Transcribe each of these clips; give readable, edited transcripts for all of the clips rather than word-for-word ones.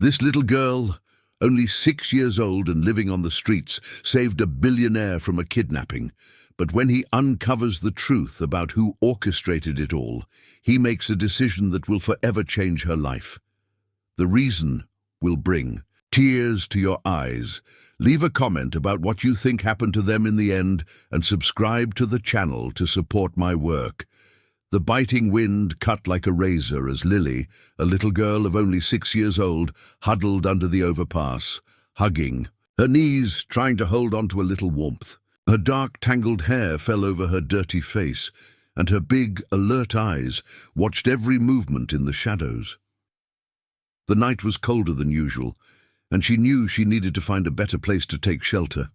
This little girl, only 6 years old and living on the streets, saved a billionaire from a kidnapping. But when he uncovers the truth about who orchestrated it all, he makes a decision that will forever change her life. The reason will bring tears to your eyes. Leave a comment about what you think happened to them in the end and subscribe to the channel to support my work. The biting wind cut like a razor as Lily, a little girl of only 6 years old, huddled under the overpass, hugging, her knees trying to hold on to a little warmth. Her dark, tangled hair fell over her dirty face, and her big, alert eyes watched every movement in the shadows. The night was colder than usual, and she knew she needed to find a better place to take shelter.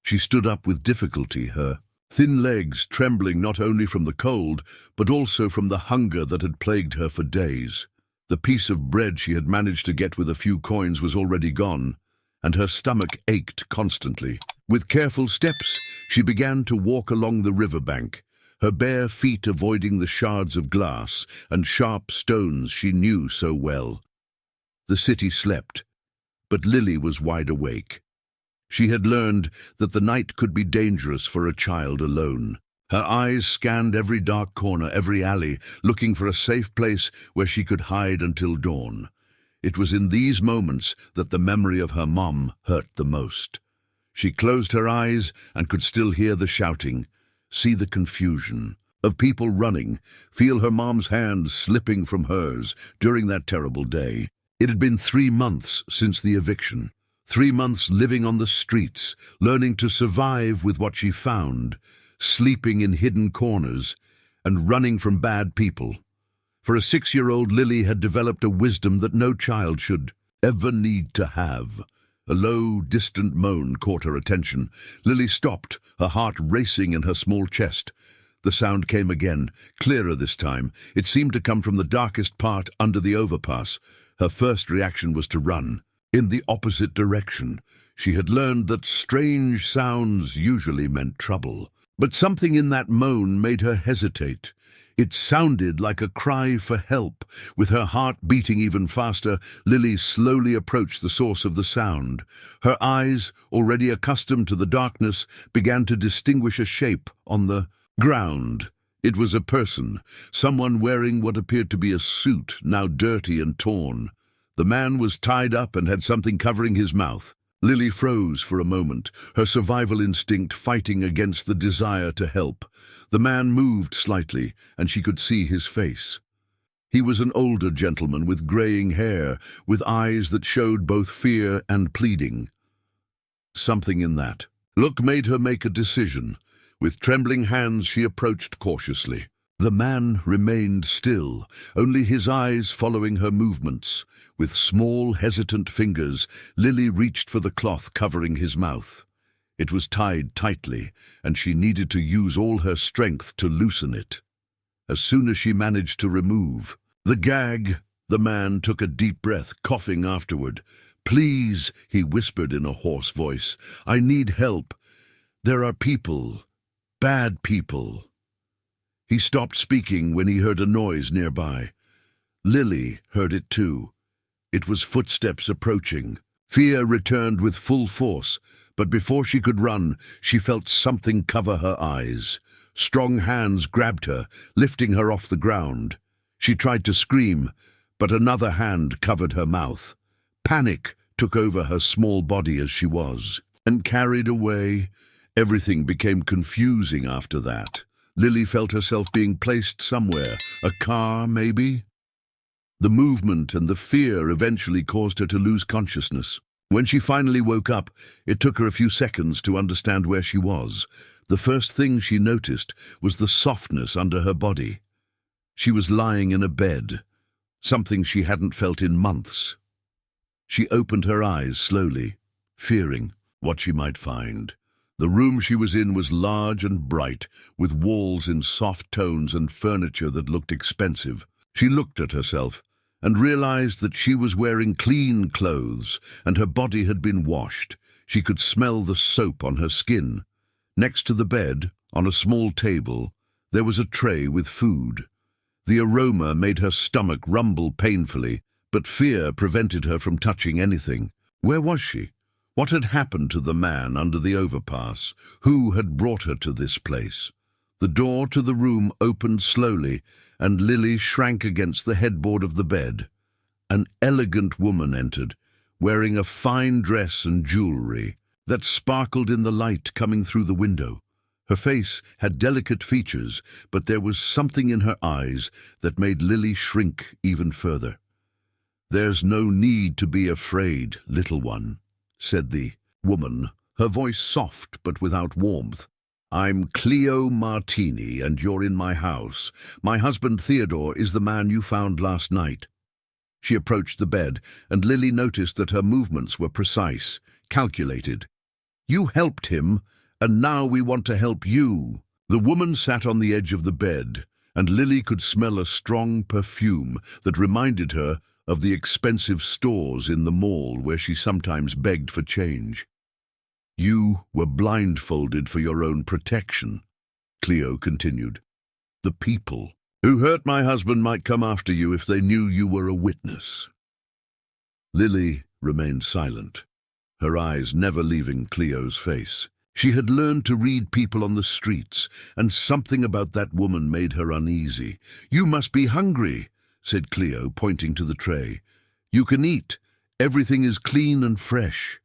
She stood up with difficulty, her thin legs trembling not only from the cold, but also from the hunger that had plagued her for days. The piece of bread she had managed to get with a few coins was already gone, and her stomach ached constantly. With careful steps, she began to walk along the riverbank, her bare feet avoiding the shards of glass and sharp stones she knew so well. The city slept, but Lily was wide awake. She had learned that the night could be dangerous for a child alone. Her eyes scanned every dark corner, every alley, looking for a safe place where she could hide until dawn. It was in these moments that the memory of her mom hurt the most. She closed her eyes and could still hear the shouting, see the confusion of people running, feel her mom's hand slipping from hers during that terrible day. It had been 3 months since the eviction, 3 months living on the streets, learning to survive with what she found, sleeping in hidden corners, and running from bad people. For a 6-year-old, Lily had developed a wisdom that no child should ever need to have. A low, distant moan caught her attention. Lily stopped, her heart racing in her small chest. The sound came again, clearer this time. It seemed to come from the darkest part under the overpass. Her first reaction was to run, in the opposite direction. She had learned that strange sounds usually meant trouble. But something in that moan made her hesitate. It sounded like a cry for help. With her heart beating even faster, Lily slowly approached the source of the sound. Her eyes, already accustomed to the darkness, began to distinguish a shape on the ground. It was a person, someone wearing what appeared to be a suit, now dirty and torn. The man was tied up and had something covering his mouth. Lily froze for a moment, her survival instinct fighting against the desire to help. The man moved slightly, and she could see his face. He was an older gentleman with graying hair, with eyes that showed both fear and pleading. Something in that look made her make a decision. With trembling hands, she approached cautiously. The man remained still, only his eyes following her movements. With small, hesitant fingers, Lily reached for the cloth covering his mouth. It was tied tightly, and she needed to use all her strength to loosen it. As soon as she managed to remove the gag, the man took a deep breath, coughing afterward. "Please," he whispered in a hoarse voice, "I need help. There are people, bad people." He stopped speaking when he heard a noise nearby. Lily heard it too. It was footsteps approaching. Fear returned with full force, but before she could run, she felt something cover her eyes. Strong hands grabbed her, lifting her off the ground. She tried to scream, but another hand covered her mouth. Panic took over her small body as she was, and carried away. Everything became confusing after that. Lily felt herself being placed somewhere, a car maybe? The movement and the fear eventually caused her to lose consciousness. When she finally woke up, it took her a few seconds to understand where she was. The first thing she noticed was the softness under her body. She was lying in a bed, something she hadn't felt in months. She opened her eyes slowly, fearing what she might find. The room she was in was large and bright, with walls in soft tones and furniture that looked expensive. She looked at herself and realized that she was wearing clean clothes and her body had been washed. She could smell the soap on her skin. Next to the bed, on a small table, there was a tray with food. The aroma made her stomach rumble painfully, but fear prevented her from touching anything. Where was she? What had happened to the man under the overpass? Who had brought her to this place? The door to the room opened slowly, and Lily shrank against the headboard of the bed. An elegant woman entered, wearing a fine dress and jewelry that sparkled in the light coming through the window. Her face had delicate features, but there was something in her eyes that made Lily shrink even further. "There's no need to be afraid, little one," said the woman, her voice soft but without warmth. "I'm Cleo Martini, and you're in my house. My husband Theodore is the man you found last night." She approached the bed, and Lily noticed that her movements were precise, calculated. "You helped him, and now we want to help you." The woman sat on the edge of the bed, and Lily could smell a strong perfume that reminded her of the expensive stores in the mall where she sometimes begged for change. "You were blindfolded for your own protection," Cleo continued. "The people who hurt my husband might come after you if they knew you were a witness." Lily remained silent, her eyes never leaving Cleo's face. She had learned to read people on the streets, and something about that woman made her uneasy. "You must be hungry," said Cleo, pointing to the tray. "You can eat. Everything is clean and fresh."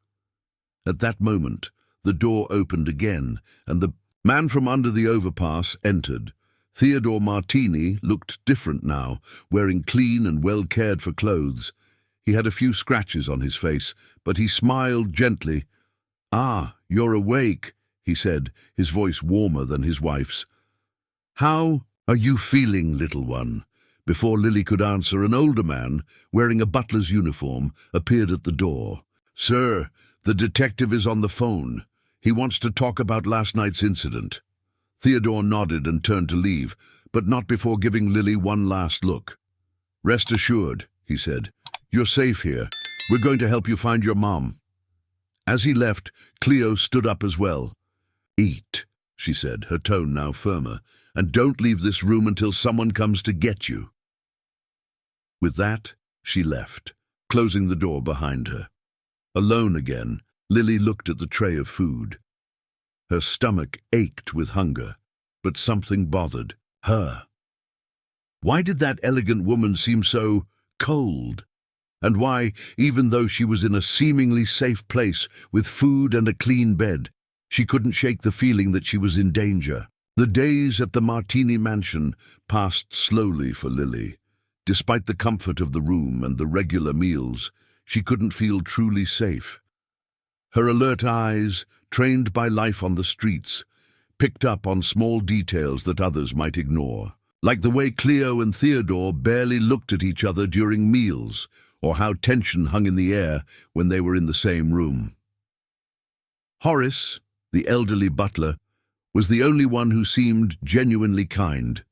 At that moment, the door opened again, and the man from under the overpass entered. Theodore Martini looked different now, wearing clean and well-cared-for clothes. He had a few scratches on his face, but he smiled gently. "Ah, you're awake," he said, his voice warmer than his wife's. "How are you feeling, little one?" Before Lily could answer, an older man, wearing a butler's uniform, appeared at the door. "Sir, the detective is on the phone. He wants to talk about last night's incident." Theodore nodded and turned to leave, but not before giving Lily one last look. "Rest assured," he said. "You're safe here. We're going to help you find your mom." As he left, Cleo stood up as well. "Eat," she said, her tone now firmer, "and don't leave this room until someone comes to get you." With that, she left, closing the door behind her. Alone again, Lily looked at the tray of food. Her stomach ached with hunger, but something bothered her. Why did that elegant woman seem so cold? And why, even though she was in a seemingly safe place with food and a clean bed, she couldn't shake the feeling that she was in danger? The days at the Martini mansion passed slowly for Lily. Despite the comfort of the room and the regular meals, she couldn't feel truly safe. Her alert eyes, trained by life on the streets, picked up on small details that others might ignore, like the way Cleo and Theodore barely looked at each other during meals, or how tension hung in the air when they were in the same room. Horace, the elderly butler, was the only one who seemed genuinely kind.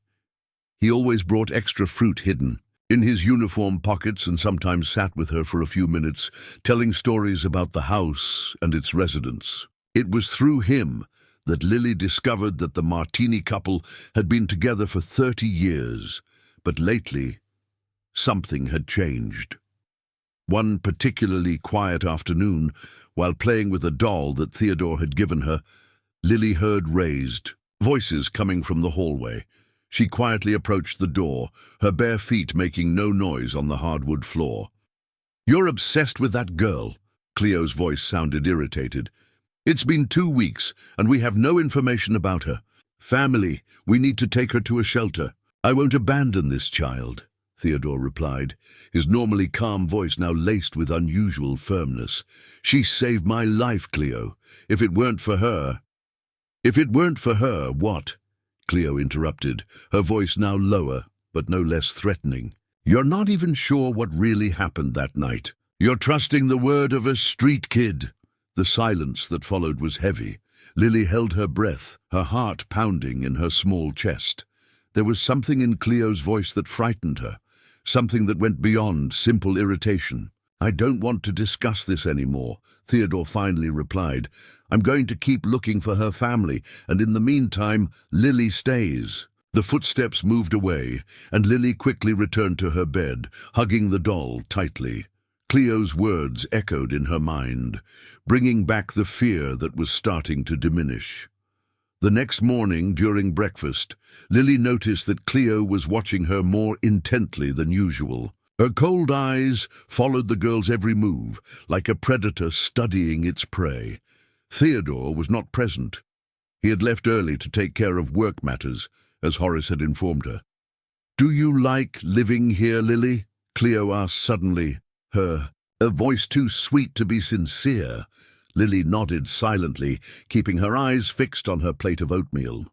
He always brought extra fruit hidden in his uniform pockets and sometimes sat with her for a few minutes, telling stories about the house and its residents. It was through him that Lily discovered that the Martini couple had been together for 30 years, but lately something had changed. One particularly quiet afternoon, while playing with a doll that Theodore had given her, Lily heard raised voices coming from the hallway. She quietly approached the door, her bare feet making no noise on the hardwood floor. "You're obsessed with that girl," Cleo's voice sounded irritated. "It's been 2 weeks, and we have no information about her. Family, we need to take her to a shelter." "I won't abandon this child," Theodore replied, his normally calm voice now laced with unusual firmness. "She saved my life, Cleo. If it weren't for her—" "If it weren't for her, what?" Cleo interrupted, her voice now lower, but no less threatening. "You're not even sure what really happened that night. You're trusting the word of a street kid." The silence that followed was heavy. Lily held her breath, her heart pounding in her small chest. There was something in Cleo's voice that frightened her, something that went beyond simple irritation. "I don't want to discuss this anymore," Theodore finally replied. "I'm going to keep looking for her family, and in the meantime, Lily stays." The footsteps moved away, and Lily quickly returned to her bed, hugging the doll tightly. Cleo's words echoed in her mind, bringing back the fear that was starting to diminish. The next morning, during breakfast, Lily noticed that Cleo was watching her more intently than usual. Her cold eyes followed the girl's every move, like a predator studying its prey. Theodore was not present. He had left early to take care of work matters, as Horace had informed her. "Do you like living here, Lily?" Cleo asked suddenly, her voice too sweet to be sincere. Lily nodded silently, keeping her eyes fixed on her plate of oatmeal.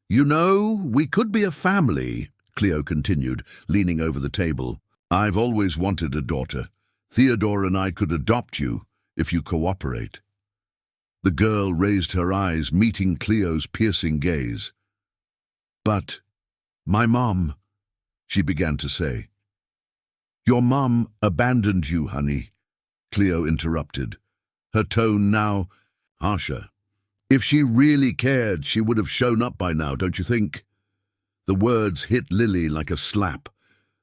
"You know, we could be a family," Cleo continued, leaning over the table. "I've always wanted a daughter. Theodore and I could adopt you, if you cooperate." The girl raised her eyes, meeting Cleo's piercing gaze. "But my mom," she began to say. "Your mom abandoned you, honey," Cleo interrupted, her tone now harsher. "If she really cared, she would have shown up by now, don't you think?" The words hit Lily like a slap.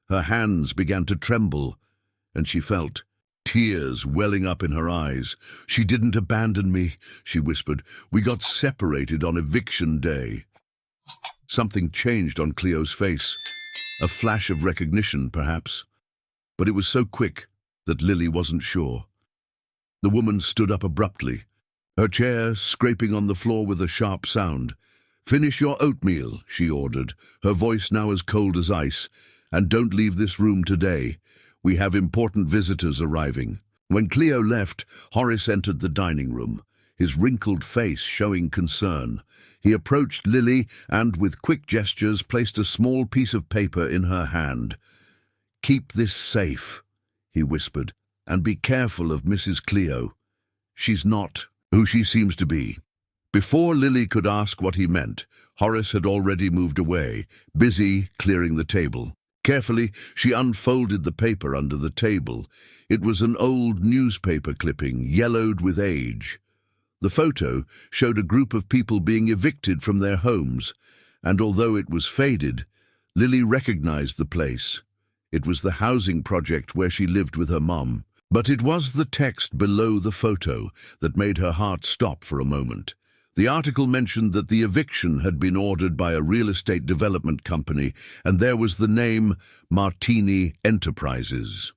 Her hands began to tremble, and she felt tears welling up in her eyes. "She didn't abandon me," she whispered. "We got separated on eviction day." Something changed on Cleo's face. A flash of recognition, perhaps. But it was so quick that Lily wasn't sure. The woman stood up abruptly, her chair scraping on the floor with a sharp sound. "Finish your oatmeal," she ordered, her voice now as cold as ice. "And don't leave this room today. We have important visitors arriving." When Cleo left, Horace entered the dining room, his wrinkled face showing concern. He approached Lily and, with quick gestures, placed a small piece of paper in her hand. "Keep this safe," he whispered, "and be careful of Mrs. Cleo. She's not who she seems to be." Before Lily could ask what he meant, Horace had already moved away, busy clearing the table. Carefully, she unfolded the paper under the table. It was an old newspaper clipping, yellowed with age. The photo showed a group of people being evicted from their homes, and although it was faded, Lily recognized the place. It was the housing project where she lived with her mom. But it was the text below the photo that made her heart stop for a moment. The article mentioned that the eviction had been ordered by a real estate development company, and there was the name Martini Enterprises.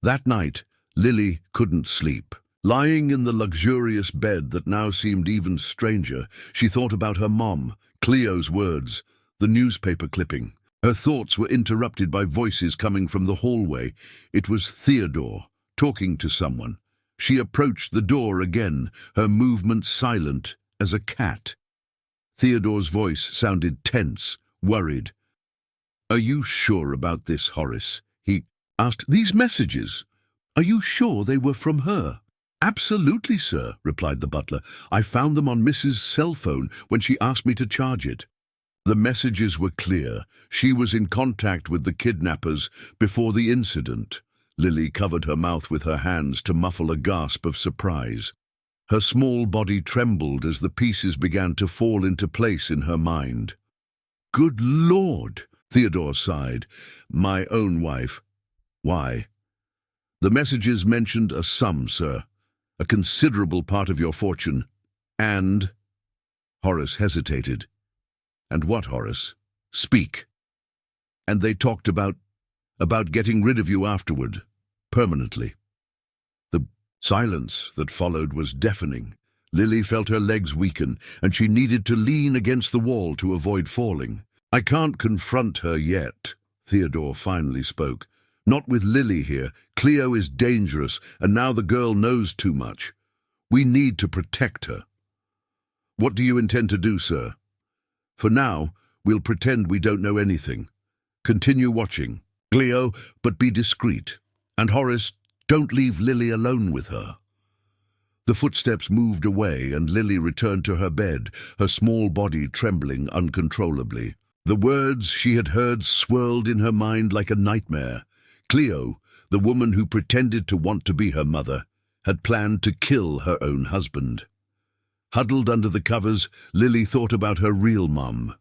That night, Lily couldn't sleep. Lying in the luxurious bed that now seemed even stranger, she thought about her mom, Cleo's words, the newspaper clipping. Her thoughts were interrupted by voices coming from the hallway. It was Theodore, talking to someone. She approached the door again, her movement silent as a cat. Theodore's voice sounded tense, worried. "Are you sure about this, Horace?" he asked. "These messages, are you sure they were from her?" "Absolutely, sir," replied the butler. "I found them on Mrs. cell phone when she asked me to charge it." The messages were clear. She was in contact with the kidnappers before the incident. Lily covered her mouth with her hands to muffle a gasp of surprise. Her small body trembled as the pieces began to fall into place in her mind. "Good Lord," Theodore sighed. "My own wife." "Why?" "The messages mentioned a sum, sir. A considerable part of your fortune. And—" Horace hesitated. "And what, Horace? Speak." "And they talked about getting rid of you afterward, permanently." The silence that followed was deafening. Lily felt her legs weaken, and she needed to lean against the wall to avoid falling. "I can't confront her yet," Theodore finally spoke. "Not with Lily here. Cleo is dangerous, and now the girl knows too much. We need to protect her." "What do you intend to do, sir?" "For now, we'll pretend we don't know anything. Continue watching, Cleo, but be discreet. And Horace, don't leave Lily alone with her." The footsteps moved away, and Lily returned to her bed, her small body trembling uncontrollably. The words she had heard swirled in her mind like a nightmare. Cleo, the woman who pretended to want to be her mother, had planned to kill her own husband. Huddled under the covers, Lily thought about her real mom.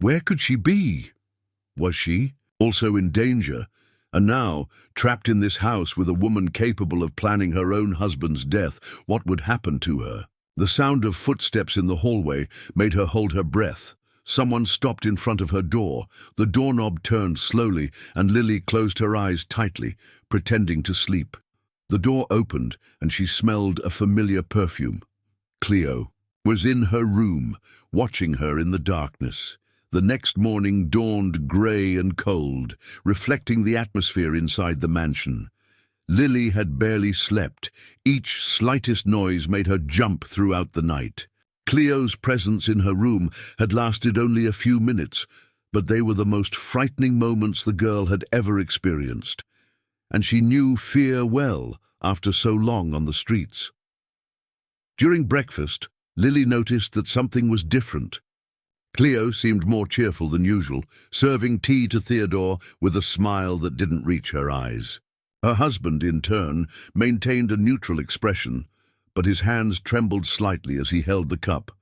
Where could she be? Was she also in danger? And now, trapped in this house with a woman capable of planning her own husband's death, what would happen to her? The sound of footsteps in the hallway made her hold her breath. Someone stopped in front of her door. The doorknob turned slowly, and Lily closed her eyes tightly, pretending to sleep. The door opened, and she smelled a familiar perfume. Cleo was in her room, watching her in the darkness. The next morning dawned grey and cold, reflecting the atmosphere inside the mansion. Lily had barely slept. Each slightest noise made her jump throughout the night. Cleo's presence in her room had lasted only a few minutes, but they were the most frightening moments the girl had ever experienced. And she knew fear well after so long on the streets. During breakfast, Lily noticed that something was different. Cleo seemed more cheerful than usual, serving tea to Theodore with a smile that didn't reach her eyes. Her husband, in turn, maintained a neutral expression, but his hands trembled slightly as he held the cup.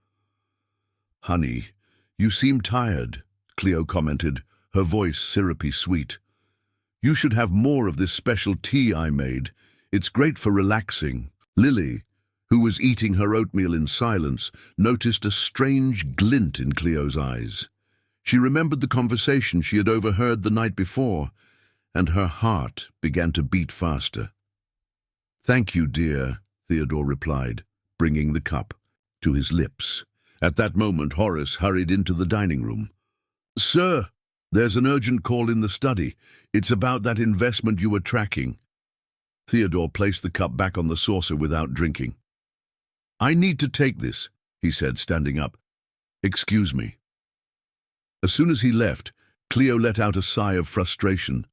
"Honey, you seem tired," Cleo commented, her voice syrupy sweet. "You should have more of this special tea I made. It's great for relaxing." Lily, who was eating her oatmeal in silence, noticed a strange glint in Cleo's eyes. She remembered the conversation she had overheard the night before, and her heart began to beat faster. "Thank you, dear," Theodore replied, bringing the cup to his lips. At that moment, Horace hurried into the dining room. "Sir, there's an urgent call in the study. It's about that investment you were tracking." Theodore placed the cup back on the saucer without drinking. "I need to take this," he said, standing up. "Excuse me." As soon as he left, Cleo let out a sigh of frustration.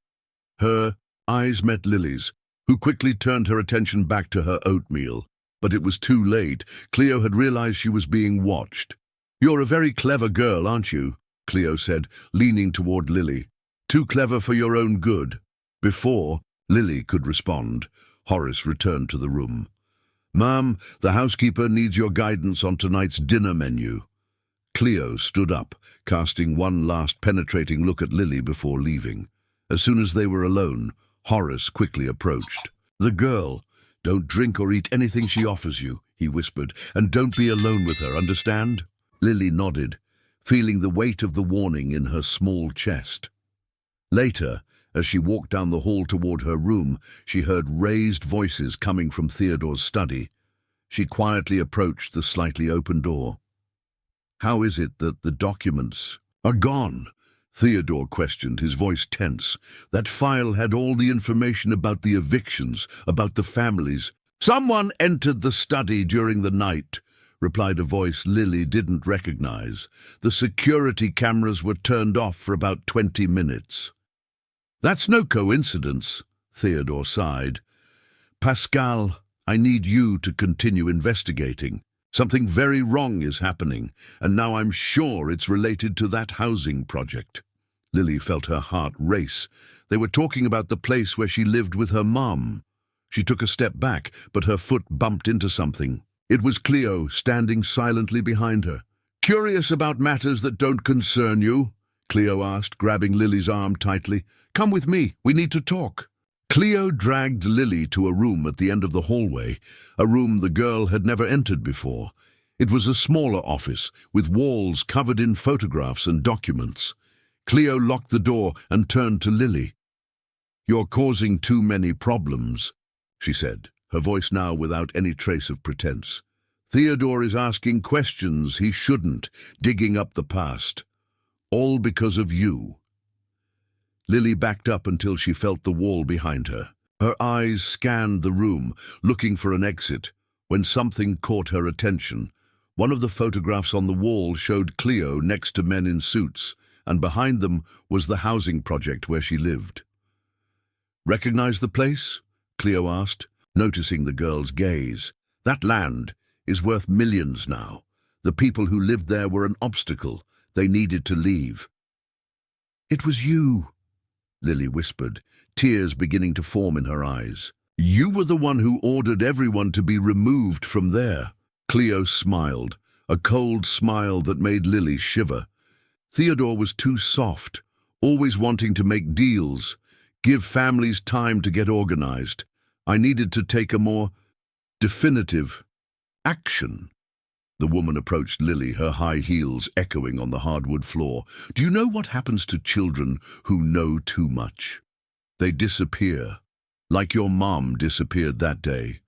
Her eyes met Lily's, who quickly turned her attention back to her oatmeal. But it was too late. Cleo had realized she was being watched. "You're a very clever girl, aren't you?" Cleo said, leaning toward Lily. "Too clever for your own good." Before Lily could respond, Horace returned to the room. "Ma'am, the housekeeper needs your guidance on tonight's dinner menu." Cleo stood up, casting one last penetrating look at Lily before leaving. As soon as they were alone, Horace quickly approached. "The girl, don't drink or eat anything she offers you," he whispered, "and don't be alone with her, understand?" Lily nodded, feeling the weight of the warning in her small chest. Later, as she walked down the hall toward her room, she heard raised voices coming from Theodore's study. She quietly approached the slightly open door. "How is it that the documents are gone?" Theodore questioned, his voice tense. "That file had all the information about the evictions, about the families." "Someone entered the study during the night," replied a voice Lily didn't recognize. "The security cameras were turned off for about 20 minutes. "That's no coincidence," Theodore sighed. "Pascal, I need you to continue investigating. Something very wrong is happening, and now I'm sure it's related to that housing project." Lily felt her heart race. They were talking about the place where she lived with her mom. She took a step back, but her foot bumped into something. It was Cleo, standing silently behind her. "Curious about matters that don't concern you?" Cleo asked, grabbing Lily's arm tightly. "Come with me, we need to talk." Cleo dragged Lily to a room at the end of the hallway, a room the girl had never entered before. It was a smaller office, with walls covered in photographs and documents. Cleo locked the door and turned to Lily. "You're causing too many problems," she said, her voice now without any trace of pretense. "Theodore is asking questions he shouldn't, digging up the past. All because of you." Lily backed up until she felt the wall behind her. Her eyes scanned the room, looking for an exit, when something caught her attention. One of the photographs on the wall showed Cleo next to men in suits, and behind them was the housing project where she lived. "Recognize the place?" Cleo asked, noticing the girl's gaze. "That land is worth millions now. The people who lived there were an obstacle. They needed to leave." "It was you," Lily whispered, tears beginning to form in her eyes. "You were the one who ordered everyone to be removed from there." Cleo smiled, a cold smile that made Lily shiver. Theodore was too soft, always wanting to make deals, give families time to get organized. I needed to take a more definitive action. The woman approached Lily, her high heels echoing on the hardwood floor. Do you know what happens to children who know too much? They disappear, like your mom disappeared that day.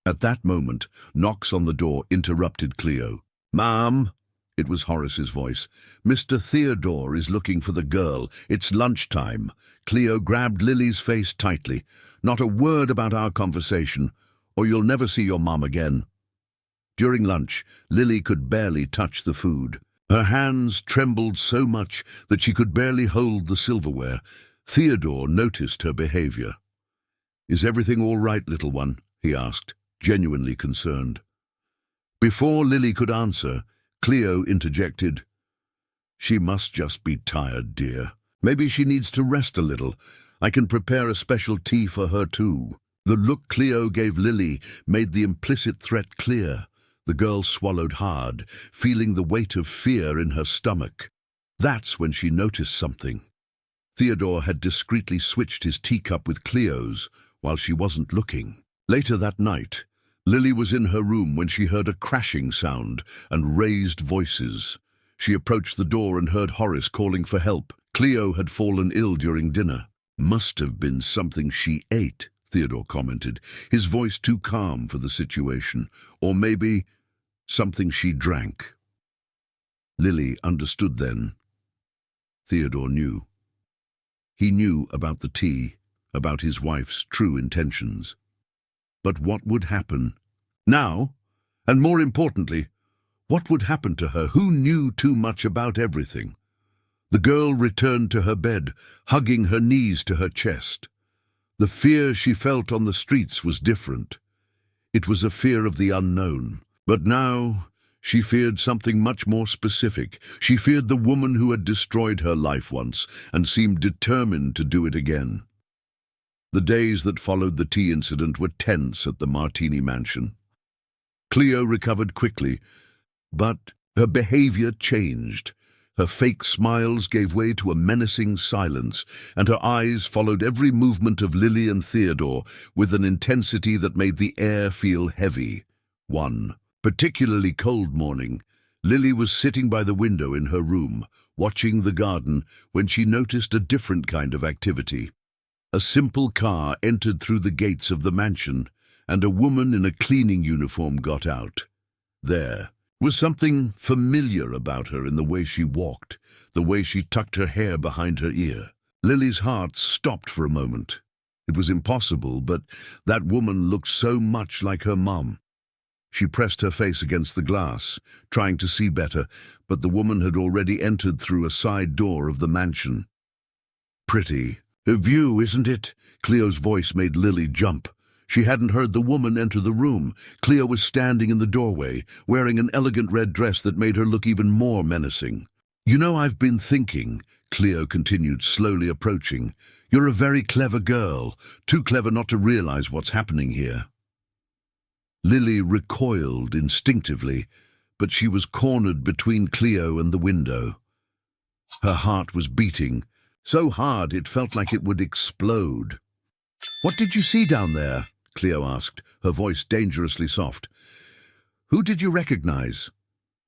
At that moment, knocks on the door interrupted Cleo. Mom, it was Horace's voice. Mr. Theodore is looking for the girl. It's lunchtime. Cleo grabbed Lily's face tightly. Not a word about our conversation, or you'll never see your mom again. During lunch, Lily could barely touch the food. Her hands trembled so much that she could barely hold the silverware. Theodore noticed her behavior. Is everything all right, little one? He asked, genuinely concerned. Before Lily could answer, Cleo interjected. She must just be tired, dear. Maybe she needs to rest a little. I can prepare a special tea for her too. The look Cleo gave Lily made the implicit threat clear. The girl swallowed hard, feeling the weight of fear in her stomach. That's when she noticed something. Theodore had discreetly switched his teacup with Cleo's while she wasn't looking. Later that night, Lily was in her room when she heard a crashing sound and raised voices. She approached the door and heard Horace calling for help. Cleo had fallen ill during dinner. Must have been something she ate, Theodore commented, his voice too calm for the situation. Or maybe something she drank. Lily understood then. Theodore knew. He knew about the tea, about his wife's true intentions. But what would happen now? And more importantly, what would happen to her? Who knew too much about everything? The girl returned to her bed, hugging her knees to her chest. The fear she felt on the streets was different. It was a fear of the unknown. But now she feared something much more specific. She feared the woman who had destroyed her life once and seemed determined to do it again. The days that followed the tea incident were tense at the Martini mansion. Cleo recovered quickly, but her behavior changed. Her fake smiles gave way to a menacing silence, and her eyes followed every movement of Lily and Theodore with an intensity that made the air feel heavy. One particularly cold morning, Lily was sitting by the window in her room, watching the garden, when she noticed a different kind of activity. A simple car entered through the gates of the mansion, and a woman in a cleaning uniform got out. There was something familiar about her in the way she walked, the way she tucked her hair behind her ear. Lily's heart stopped for a moment. It was impossible, but that woman looked so much like her mom. She pressed her face against the glass, trying to see better, but the woman had already entered through a side door of the mansion. Pretty. A view, isn't it? Cleo's voice made Lily jump. She hadn't heard the woman enter the room. Cleo was standing in the doorway, wearing an elegant red dress that made her look even more menacing. You know, I've been thinking, Cleo continued, slowly approaching. You're a very clever girl, too clever not to realize what's happening here. Lily recoiled instinctively, but she was cornered between Cleo and the window. Her heart was beating, so hard it felt like it would explode. What did you see down there? Cleo asked, her voice dangerously soft. Who did you recognize?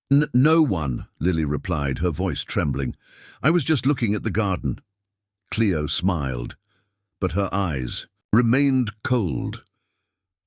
No one, Lily replied, her voice trembling. I was just looking at the garden. Cleo smiled, but her eyes remained cold.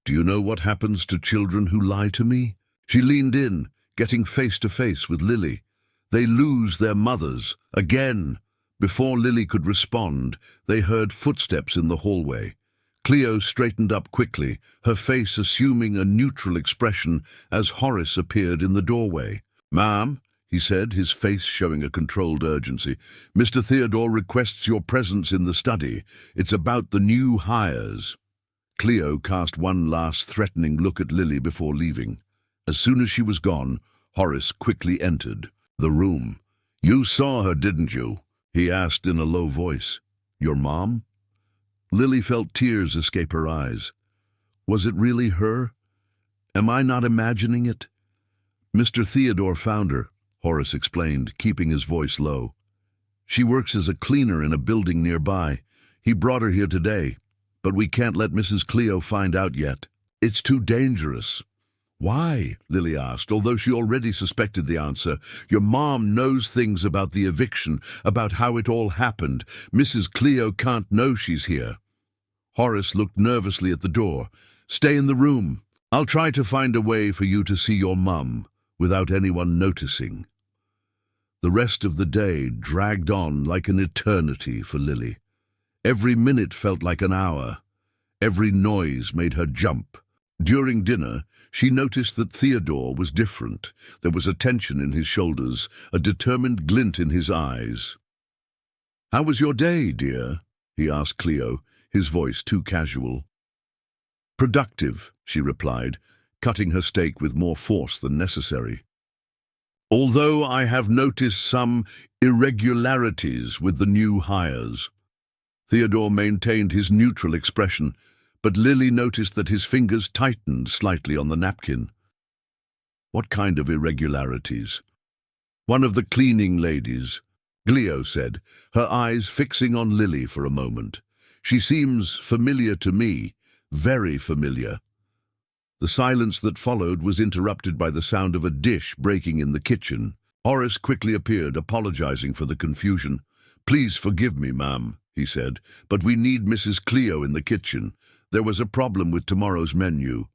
Do you know what happens to children who lie to me? She leaned in, getting face to face with Lily. They lose their mothers, again. Before Lily could respond, they heard footsteps in the hallway. Cleo straightened up quickly, her face assuming a neutral expression as Horace appeared in the doorway. Ma'am, he said, his face showing a controlled urgency, Mr. Theodore requests your presence in the study. It's about the new hires. Cleo cast one last threatening look at Lily before leaving. As soon as she was gone, Horace quickly entered the room. You saw her, didn't you? He asked in a low voice. Your mom? Lily felt tears escape her eyes. Was it really her? Am I not imagining it? Mr. Theodore found her, Horace explained, keeping his voice low. "She works as a cleaner in a building nearby. He brought her here today, but we can't let Mrs. Cleo find out yet. It's too dangerous." "Why?" Lily asked, although she already suspected the answer. "Your mom knows things about the eviction, about how it all happened. Mrs. Cleo can't know she's here." Horace looked nervously at the door. "Stay in the room. I'll try to find a way for you to see your mum without anyone noticing." The rest of the day dragged on like an eternity for Lily. Every minute felt like an hour. Every noise made her jump. During dinner, she noticed that Theodore was different. There was a tension in his shoulders, a determined glint in his eyes. "How was your day, dear?" he asked Cleo, his voice too casual. "Productive," she replied, cutting her steak with more force than necessary. "Although I have noticed some irregularities with the new hires." Theodore maintained his neutral expression, but Lily noticed that his fingers tightened slightly on the napkin. "What kind of irregularities?" "One of the cleaning ladies," Cleo said, her eyes fixing on Lily for a moment. "She seems familiar to me, very familiar." The silence that followed was interrupted by the sound of a dish breaking in the kitchen. Horace quickly appeared, apologizing for the confusion. "Please forgive me, ma'am," he said, "but we need Mrs. Cleo in the kitchen. There was a problem with tomorrow's menu."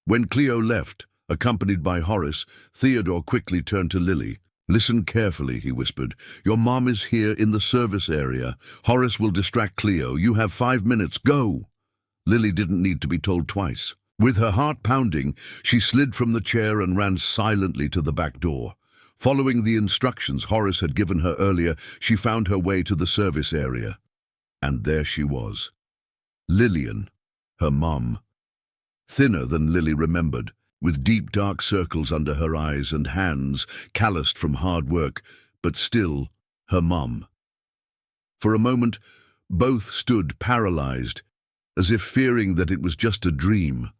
When Cleo left, accompanied by Horace, Theodore quickly turned to Lily. "Listen carefully," he whispered. "Your mom is here in the service area. Horace will distract Cleo. You have 5 minutes. Go!" Lily didn't need to be told twice. With her heart pounding, she slid from the chair and ran silently to the back door. Following the instructions Horace had given her earlier, she found her way to the service area. And there she was. Lillian, her mom. Thinner than Lily remembered, with deep dark circles under her eyes and hands calloused from hard work, but still her mom. For a moment, both stood paralyzed, as if fearing that it was just a dream.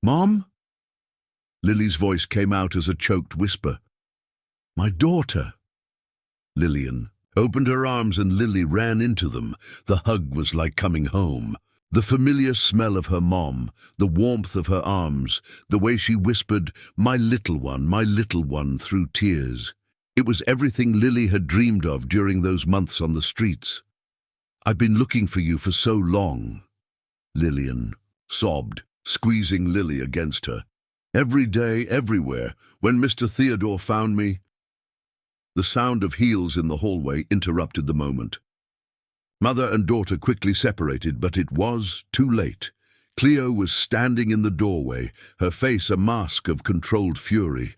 "Mom?" Lily's voice came out as a choked whisper. "My daughter." Lillian opened her arms and Lily ran into them. The hug was like coming home. The familiar smell of her mom, the warmth of her arms, the way she whispered, my little one," through tears. It was everything Lily had dreamed of during those months on the streets. "I've been looking for you for so long," Lillian sobbed, squeezing Lily against her. "Every day, everywhere. When Mr. Theodore found me—" The sound of heels in the hallway interrupted the moment. Mother and daughter quickly separated, but it was too late. Cleo was standing in the doorway, her face a mask of controlled fury.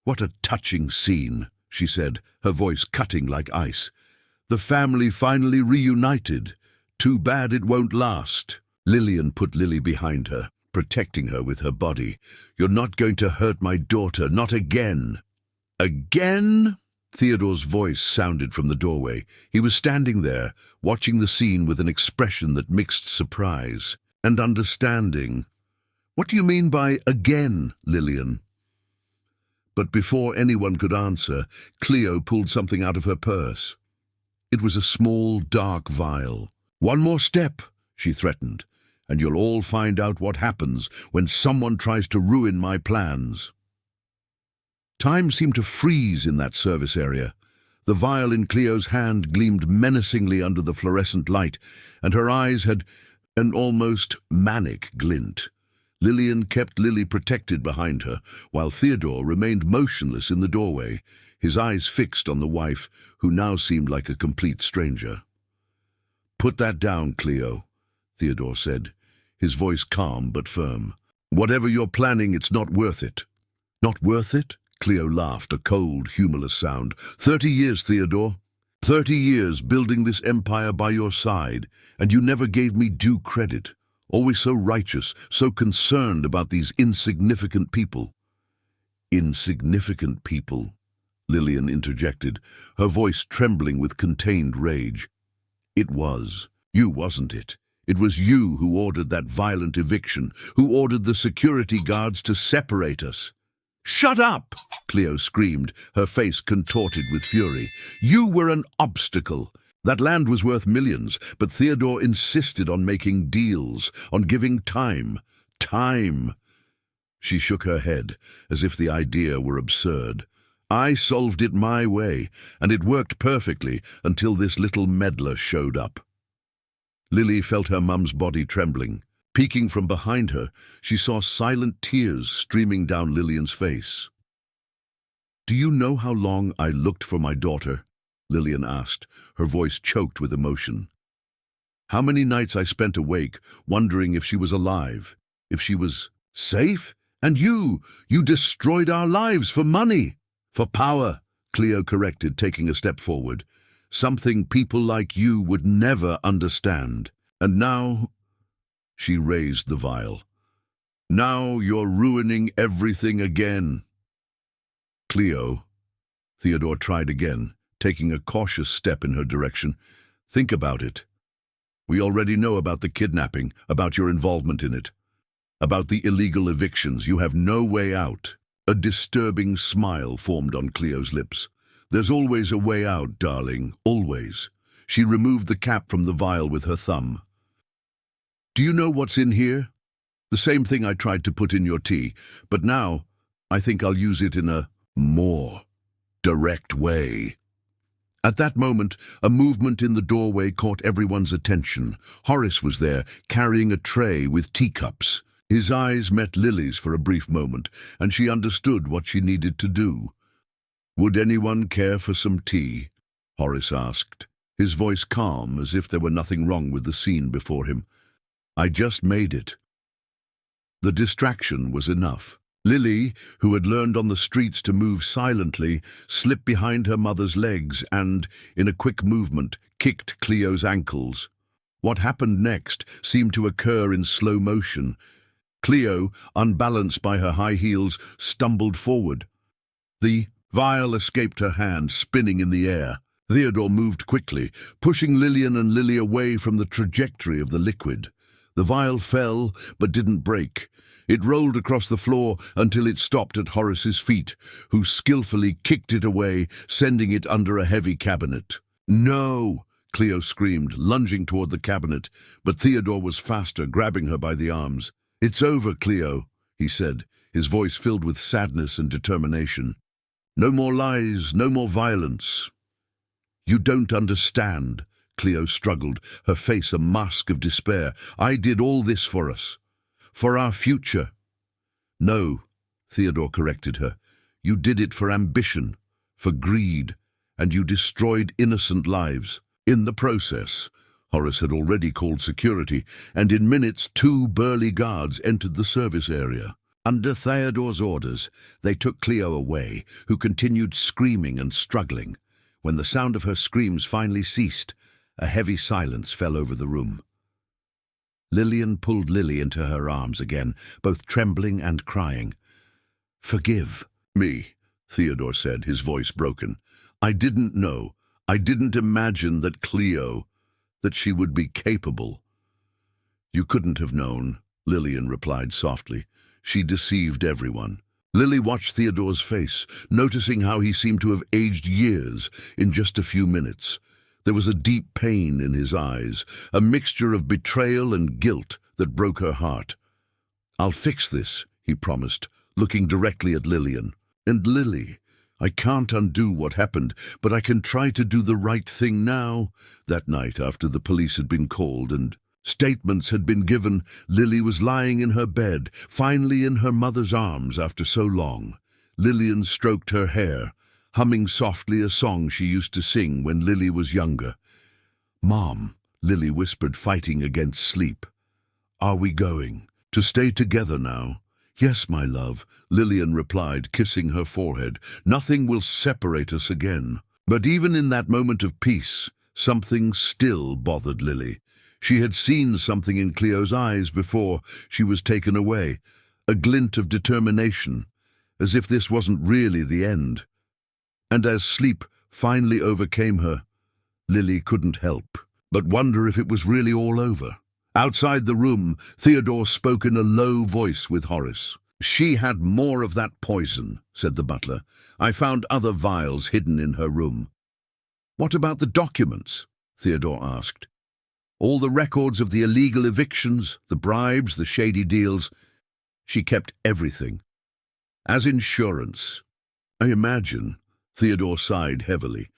"What a touching scene," she said, her voice cutting like ice. "The family finally reunited. Too bad it won't last." Lillian put Lily behind her, protecting her with her body. "You're not going to hurt my daughter, not again." "Again?" Theodore's voice sounded from the doorway. He was standing there, watching the scene with an expression that mixed surprise and understanding. "What do you mean by again, Lillian?" But before anyone could answer, Cleo pulled something out of her purse. It was a small, dark vial. "One more step," she threatened, "and you'll all find out what happens when someone tries to ruin my plans." Time seemed to freeze in that service area. The vial in Cleo's hand gleamed menacingly under the fluorescent light, and her eyes had an almost manic glint. Lillian kept Lily protected behind her, while Theodore remained motionless in the doorway, his eyes fixed on the wife, who now seemed like a complete stranger. "Put that down, Cleo," Theodore said, his voice calm but firm. "Whatever you're planning, it's not worth it." "Not worth it?" Cleo laughed, a cold, humorless sound. 30 years, Theodore. 30 years building this empire by your side, and you never gave me due credit. Always so righteous, so concerned about these insignificant people." "Insignificant people," Lillian interjected, her voice trembling with contained rage. "It was. You, wasn't it? It was you who ordered that violent eviction, who ordered the security guards to separate us." "Shut up!" Cleo screamed, her face contorted with fury. "You were an obstacle. That land was worth millions, but Theodore insisted on making deals, on giving time. Time!" She shook her head, as if the idea were absurd. "I solved it my way, and it worked perfectly until this little meddler showed up." Lily felt her mum's body trembling. Peeking from behind her, she saw silent tears streaming down Lillian's face. "Do you know how long I looked for my daughter?" Lillian asked, her voice choked with emotion. "How many nights I spent awake, wondering if she was alive, if she was safe? And you destroyed our lives for money, for power," Cleo corrected, taking a step forward. "Something people like you would never understand. And now—" She raised the vial. "Now you're ruining everything again." "Cleo," Theodore tried again, taking a cautious step in her direction. "Think about it. We already know about the kidnapping, about your involvement in it, about the illegal evictions. You have no way out." A disturbing smile formed on Cleo's lips. "There's always a way out, darling, always." She removed the cap from the vial with her thumb. "Do you know what's in here? The same thing I tried to put in your tea, but now I think I'll use it in a more direct way." At that moment, a movement in the doorway caught everyone's attention. Horace was there, carrying a tray with teacups. His eyes met Lily's for a brief moment, and she understood what she needed to do. "Would anyone care for some tea?" Horace asked, his voice calm as if there were nothing wrong with the scene before him. "I just made it." The distraction was enough. Lily, who had learned on the streets to move silently, slipped behind her mother's legs and, in a quick movement, kicked Cleo's ankles. What happened next seemed to occur in slow motion. Cleo, unbalanced by her high heels, stumbled forward. The vial escaped her hand, spinning in the air. Theodore moved quickly, pushing Lillian and Lily away from the trajectory of the liquid. The vial fell, but didn't break. It rolled across the floor until it stopped at Horace's feet, who skillfully kicked it away, sending it under a heavy cabinet. "No!" Cleo screamed, lunging toward the cabinet, but Theodore was faster, grabbing her by the arms. "It's over, Cleo," he said, his voice filled with sadness and determination. "No more lies, no more violence." "You don't understand," Cleo struggled, her face a mask of despair. "I did all this for us. For our future." "No," Theodore corrected her. "You did it for ambition, for greed, and you destroyed innocent lives. In the process." Horace had already called security, and in minutes 2 burly guards entered the service area. Under Theodore's orders, they took Cleo away, who continued screaming and struggling. When the sound of her screams finally ceased, a heavy silence fell over the room. Lillian pulled Lily into her arms again, both trembling and crying. "Forgive me," Theodore said, his voice broken. "I didn't know. I didn't imagine that that she would be capable." "You couldn't have known," Lillian replied softly. "She deceived everyone." Lily watched Theodore's face, noticing how he seemed to have aged years in just a few minutes. There was a deep pain in his eyes, a mixture of betrayal and guilt that broke her heart. "I'll fix this," he promised, looking directly at Lillian. "And Lily, I can't undo what happened, but I can try to do the right thing now." That night, after the police had been called and statements had been given, Lily was lying in her bed, finally in her mother's arms after so long. Lillian stroked her hair, humming softly a song she used to sing when Lily was younger. "Mom," Lily whispered, fighting against sleep. "Are we going to stay together now?" "Yes, my love," Lillian replied, kissing her forehead. "Nothing will separate us again." But even in that moment of peace, something still bothered Lily. She had seen something in Cleo's eyes before she was taken away, a glint of determination, as if this wasn't really the end. And as sleep finally overcame her, Lily couldn't help but wonder if it was really all over. Outside the room, Theodore spoke in a low voice with Horace. She had more of that poison, said the butler. I found other vials hidden in her room. What about the documents? Theodore asked. All the records of the illegal evictions, the bribes, the shady deals. She kept everything. As insurance. I imagine. Theodore sighed heavily.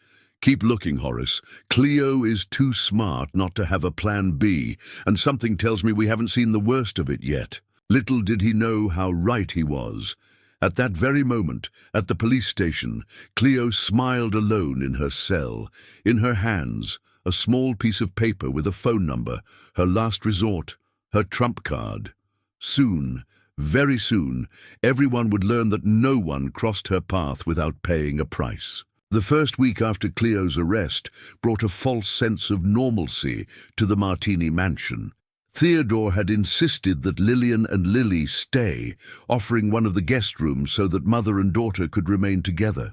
Keep looking, Horace. Cleo is too smart not to have a plan B, and something tells me we haven't seen the worst of it yet. Little did he know how right he was. At that very moment, at the police station, Cleo smiled alone in her cell. In her hands, a small piece of paper with a phone number, her last resort, her trump card. Soon, very soon, everyone would learn that no one crossed her path without paying a price. The first week after Cleo's arrest brought a false sense of normalcy to the Martini mansion. Theodore had insisted that Lillian and Lily stay, offering one of the guest rooms so that mother and daughter could remain together.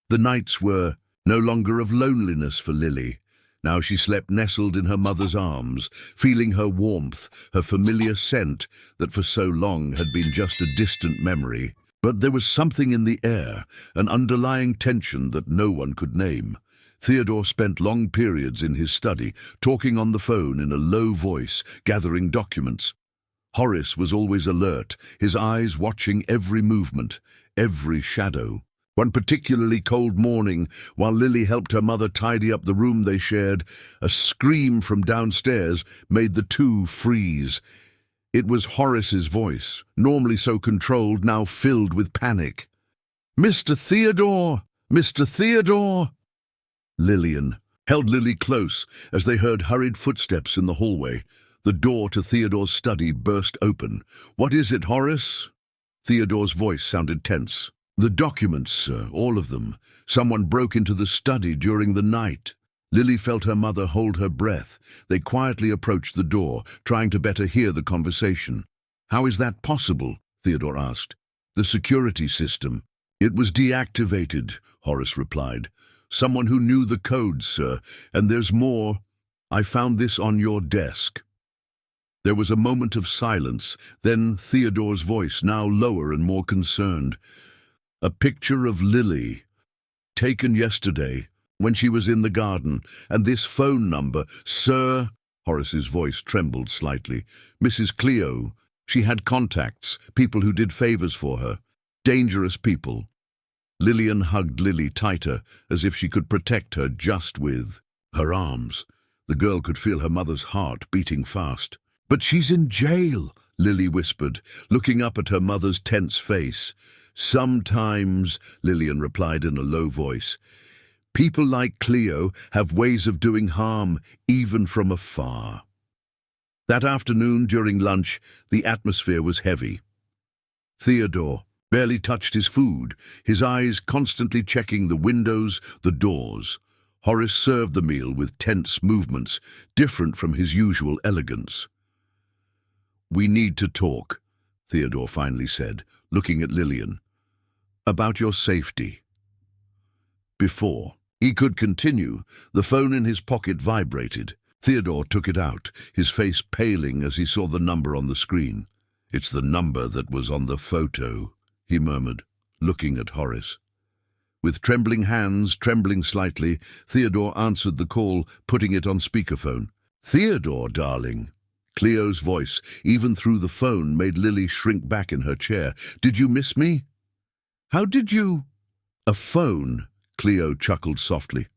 The nights were no longer of loneliness for Lily. Now she slept nestled in her mother's arms, feeling her warmth, her familiar scent that for so long had been just a distant memory. But there was something in the air, an underlying tension that no one could name. Theodore spent long periods in his study, talking on the phone in a low voice, gathering documents. Horace was always alert, his eyes watching every movement, every shadow. One particularly cold morning, while Lily helped her mother tidy up the room they shared, a scream from downstairs made the two freeze. It was Horace's voice, normally so controlled, now filled with panic. "Mr. Theodore! Mr. Theodore!" Lillian held Lily close as they heard hurried footsteps in the hallway. The door to Theodore's study burst open. "What is it, Horace?" Theodore's voice sounded tense. "The documents, sir, all of them. Someone broke into the study during the night." Lily felt her mother hold her breath. They quietly approached the door, trying to better hear the conversation. "How is that possible?" Theodore asked. "The security system." "It was deactivated," Horace replied. "Someone who knew the codes, sir, and there's more. I found this on your desk." There was a moment of silence, then Theodore's voice, now lower and more concerned. "A picture of Lily, taken yesterday, when she was in the garden, and this phone number, sir." Horace's voice trembled slightly. "Mrs. Cleo, she had contacts, people who did favors for her, dangerous people." Lillian hugged Lily tighter, as if she could protect her just with her arms. The girl could feel her mother's heart beating fast. "But she's in jail," Lily whispered, looking up at her mother's tense face. "Sometimes," Lillian replied in a low voice, "people like Cleo have ways of doing harm, even from afar." That afternoon, during lunch, the atmosphere was heavy. Theodore barely touched his food, his eyes constantly checking the windows, the doors. Horace served the meal with tense movements, different from his usual elegance. "We need to talk," Theodore finally said, looking at Lillian. "About your safety." Before he could continue, the phone in his pocket vibrated. Theodore took it out, his face paling as he saw the number on the screen. "It's the number that was on the photo," he murmured, looking at Horace. With trembling hands, trembling slightly, Theodore answered the call, putting it on speakerphone. "Theodore, darling." Cleo's voice, even through the phone, made Lily shrink back in her chair. "Did you miss me?" "How did you—" "A phone," Cleo chuckled softly.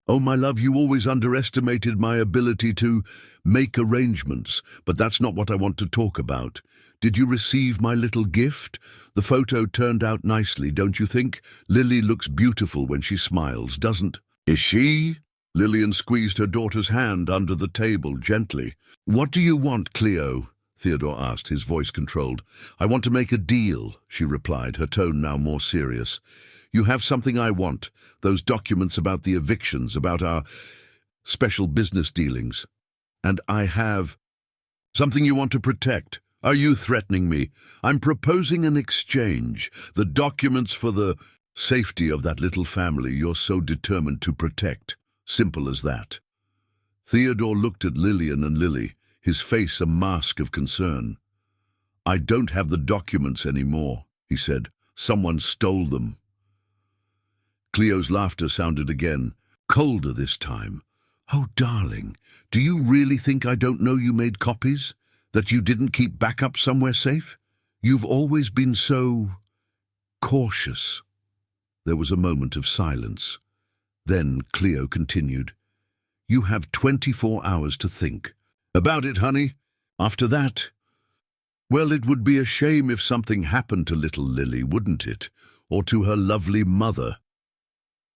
"Oh, my love, you always underestimated my ability to make arrangements, but that's not what I want to talk about. Did you receive my little gift? The photo turned out nicely, don't you think? Lily looks beautiful when she smiles, doesn't?" "Is she?" Lillian squeezed her daughter's hand under the table gently. "What do you want, Cleo?" Theodore asked, his voice controlled. "I want to make a deal," she replied, her tone now more serious. "You have something I want, those documents about the evictions, about our special business dealings. And I have something you want to protect. Are you threatening me? I'm proposing an exchange, the documents for the safety of that little family you're so determined to protect. Simple as that." Theodore looked at Lillian and Lily, his face a mask of concern. I don't have the documents anymore, he said. Someone stole them. Cleo's laughter sounded again, colder this time. Oh, darling, do you really think I don't know you made copies? That you didn't keep backup somewhere safe? You've always been so cautious. There was a moment of silence. Then Cleo continued, You have 24 hours to think. About it, honey. After that, well, it would be a shame if something happened to little Lily, wouldn't it? Or to her lovely mother.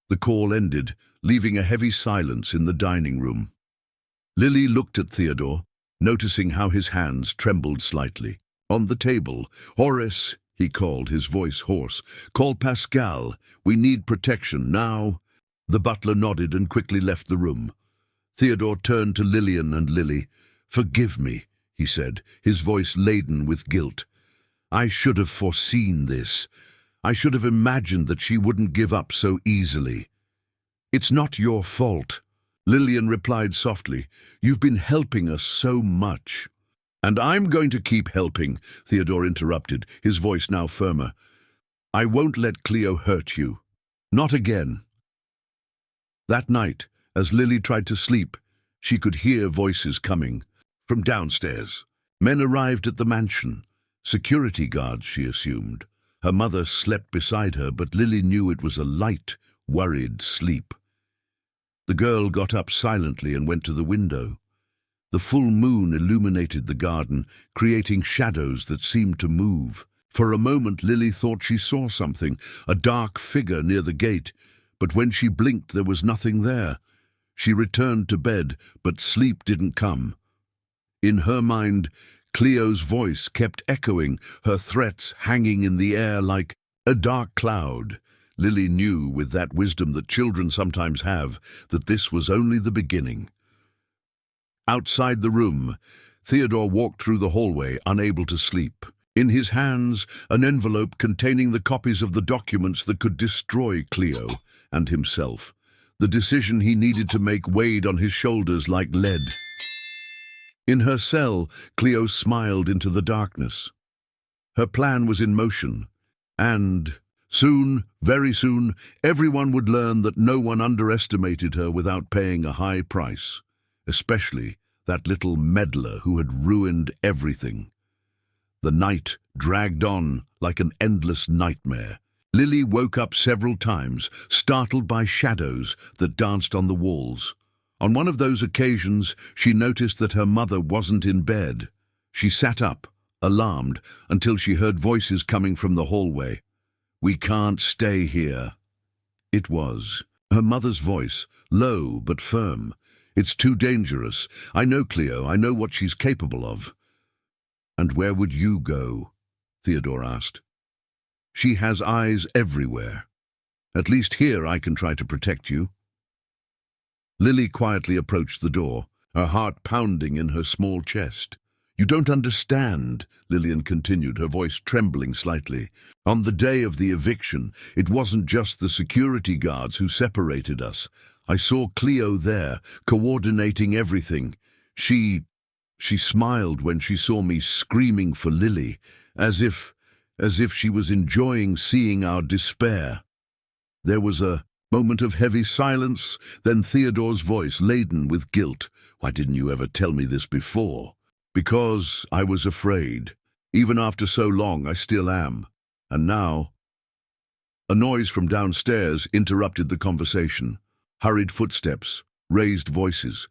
The call ended, leaving a heavy silence in the dining room. Lily looked at Theodore, noticing how his hands trembled slightly. On the table, Horace, he called, his voice hoarse. Call Pascal. We need protection now. The butler nodded and quickly left the room. Theodore turned to Lillian and Lily. Forgive me, he said, his voice laden with guilt. I should have foreseen this. I should have imagined that she wouldn't give up so easily. It's not your fault. Lillian replied softly. You've been helping us so much. And I'm going to keep helping, Theodore interrupted, his voice now firmer. I won't let Cleo hurt you. Not again. That night, as Lily tried to sleep, she could hear voices coming from downstairs. Men arrived at the mansion. Security guards, she assumed. Her mother slept beside her, but Lily knew it was a light, worried sleep. The girl got up silently and went to the window. The full moon illuminated the garden, creating shadows that seemed to move. For a moment, Lily thought she saw something, a dark figure near the gate, but when she blinked, there was nothing there. She returned to bed, but sleep didn't come. In her mind, Cleo's voice kept echoing, her threats hanging in the air like a dark cloud. Lily knew, with that wisdom that children sometimes have, that this was only the beginning. Outside the room, Theodore walked through the hallway, unable to sleep. In his hands, an envelope containing the copies of the documents that could destroy Cleo and himself. The decision he needed to make weighed on his shoulders like lead. In her cell, Cleo smiled into the darkness. Her plan was in motion, and soon, very soon, everyone would learn that no one underestimated her without paying a high price, especially that little meddler who had ruined everything. The night dragged on like an endless nightmare. Lily woke up several times, startled by shadows that danced on the walls. On one of those occasions, she noticed that her mother wasn't in bed. She sat up, alarmed, until she heard voices coming from the hallway. We can't stay here. It was her mother's voice, low but firm. It's too dangerous. I know Cleo, I know what she's capable of. And where would you go? Theodore asked. She has eyes everywhere. At least here I can try to protect you. Lily quietly approached the door, her heart pounding in her small chest. You don't understand, Lillian continued, her voice trembling slightly. On the day of the eviction, it wasn't just the security guards who separated us. I saw Cleo there, coordinating everything. She smiled when she saw me screaming for Lily, as if she was enjoying seeing our despair. There was a moment of heavy silence, then Theodore's voice, laden with guilt. Why didn't you ever tell me this before? Because I was afraid. Even after so long, I still am. And now... A noise from downstairs interrupted the conversation. Hurried footsteps, raised voices.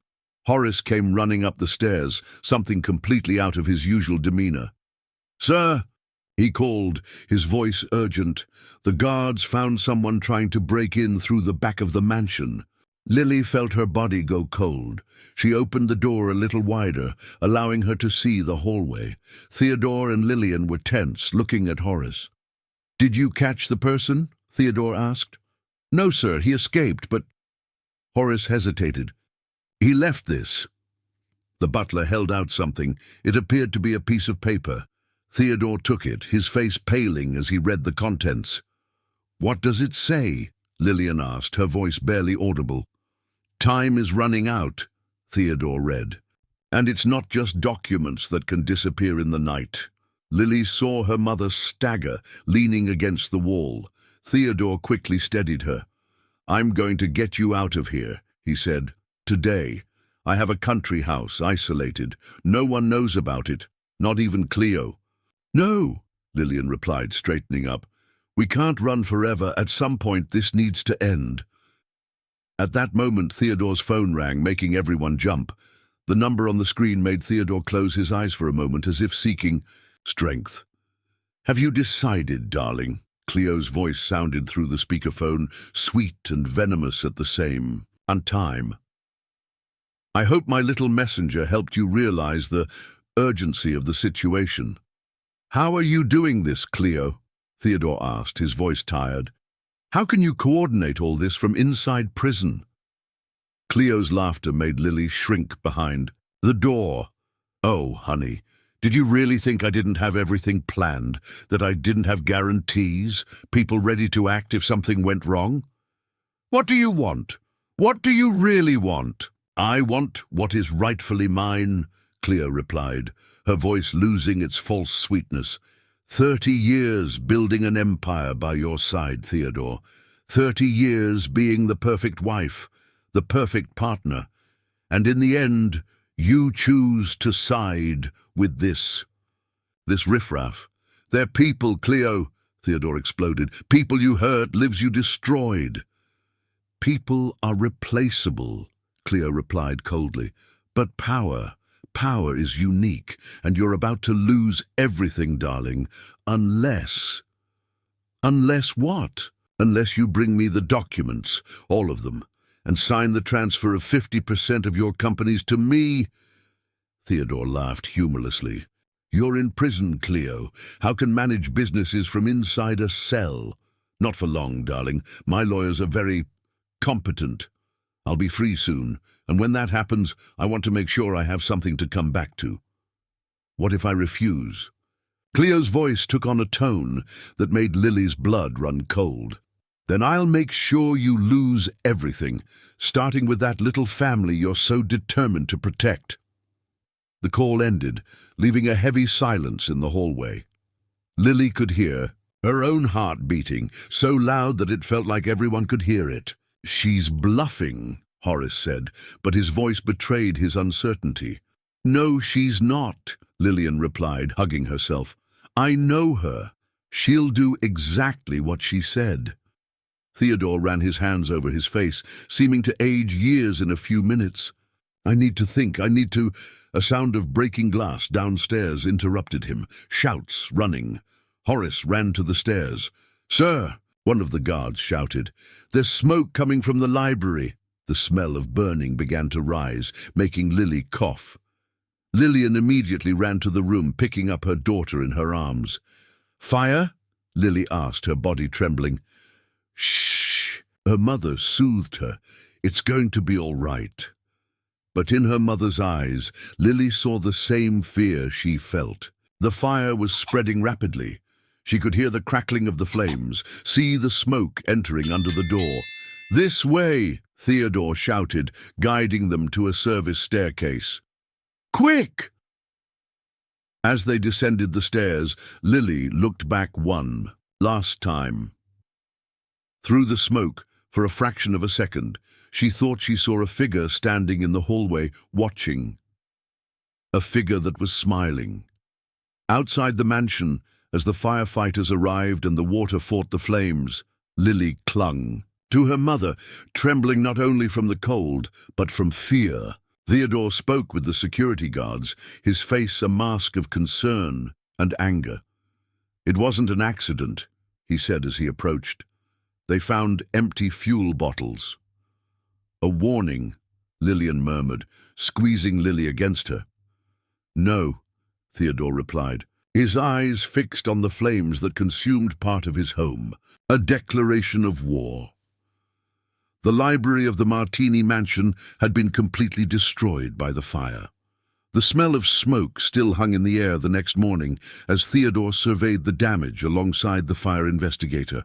Horace came running up the stairs, something completely out of his usual demeanor. Sir, he called, his voice urgent. The guards found someone trying to break in through the back of the mansion. Lily felt her body go cold. She opened the door a little wider, allowing her to see the hallway. Theodore and Lillian were tense, looking at Horace. Did you catch the person? Theodore asked. No, sir, he escaped, but... Horace hesitated. He left this. The butler held out something. It appeared to be a piece of paper. Theodore took it, his face paling as he read the contents. What does it say? Lillian asked, her voice barely audible. Time is running out, Theodore read. And it's not just documents that can disappear in the night. Lily saw her mother stagger, leaning against the wall. Theodore quickly steadied her. "I'm going to get you out of here," he said. "Today. I have a country house, isolated. No one knows about it, not even Cleo." "No," Lillian replied, straightening up. "We can't run forever. At some point, this needs to end." At that moment, Theodore's phone rang, making everyone jump. The number on the screen made Theodore close his eyes for a moment, as if seeking strength. "Have you decided, darling?" Cleo's voice sounded through the speakerphone, sweet and venomous at the same time. "I hope my little messenger helped you realize the urgency of the situation." "How are you doing this, Cleo?" Theodore asked, his voice tired. "How can you coordinate all this from inside prison?" Cleo's laughter made Lily shrink behind the door. "Oh, honey, did you really think I didn't have everything planned? That I didn't have guarantees? People ready to act if something went wrong? What do you want? What do you really want?" "I want what is rightfully mine," Cleo replied, her voice losing its false sweetness. 30 years building an empire by your side, Theodore. 30 years being the perfect wife, the perfect partner. And in the end, you choose to side with this riffraff. They're people, Cleo, Theodore exploded. People you hurt, lives you destroyed. People are replaceable, Cleo replied coldly. But power is unique, and you're about to lose everything, darling, unless what? Unless you bring me the documents, all of them, and sign the transfer of 50% of your companies to me. Theodore laughed humorlessly. You're in prison, Cleo. How can manage businesses from inside a cell? Not for long, darling. My lawyers are very competent. I'll be free soon, and when that happens, I want to make sure I have something to come back to. What if I refuse? Cleo's voice took on a tone that made Lily's blood run cold. Then I'll make sure you lose everything, starting with that little family you're so determined to protect. The call ended, leaving a heavy silence in the hallway. Lily could hear her own heart beating, so loud that it felt like everyone could hear it. She's bluffing, Horace said, but his voice betrayed his uncertainty. No, she's not, Lillian replied, hugging herself. I know her. She'll do exactly what she said. Theodore ran his hands over his face, seeming to age years in a few minutes. I need to think. A sound of breaking glass downstairs interrupted him. Shouts, running. Horace ran to the stairs. Sir, one of the guards shouted. There's smoke coming from the library. The smell of burning began to rise, making Lily cough. Lillian immediately ran to the room, picking up her daughter in her arms. Fire? Lily asked, her body trembling. Shh! Her mother soothed her. It's going to be all right. But in her mother's eyes, Lily saw the same fear she felt. The fire was spreading rapidly. She could hear the crackling of the flames, see the smoke entering under the door. This way, Theodore shouted, guiding them to a service staircase. Quick! As they descended the stairs, Lily looked back one last time. Through the smoke, for a fraction of a second, she thought she saw a figure standing in the hallway, watching. A figure that was smiling. Outside the mansion, as the firefighters arrived and the water fought the flames, Lily clung to her mother, trembling not only from the cold, but from fear. Theodore spoke with the security guards, his face a mask of concern and anger. It wasn't an accident, he said as he approached. They found empty fuel bottles. A warning, Lillian murmured, squeezing Lily against her. No, Theodore replied, his eyes fixed on the flames that consumed part of his home. A declaration of war. The library of the Martini mansion had been completely destroyed by the fire. The smell of smoke still hung in the air the next morning as Theodore surveyed the damage alongside the fire investigator.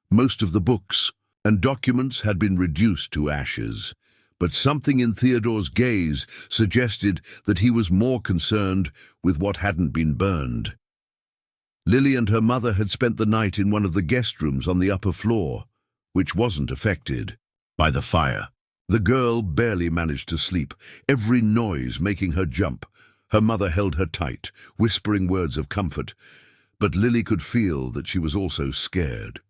Most of the books and documents had been reduced to ashes, but something in Theodore's gaze suggested that he was more concerned with what hadn't been burned. Lily and her mother had spent the night in one of the guest rooms on the upper floor, which wasn't affected by the fire. The girl barely managed to sleep, every noise making her jump. Her mother held her tight, whispering words of comfort, but Lily could feel that she was also scared.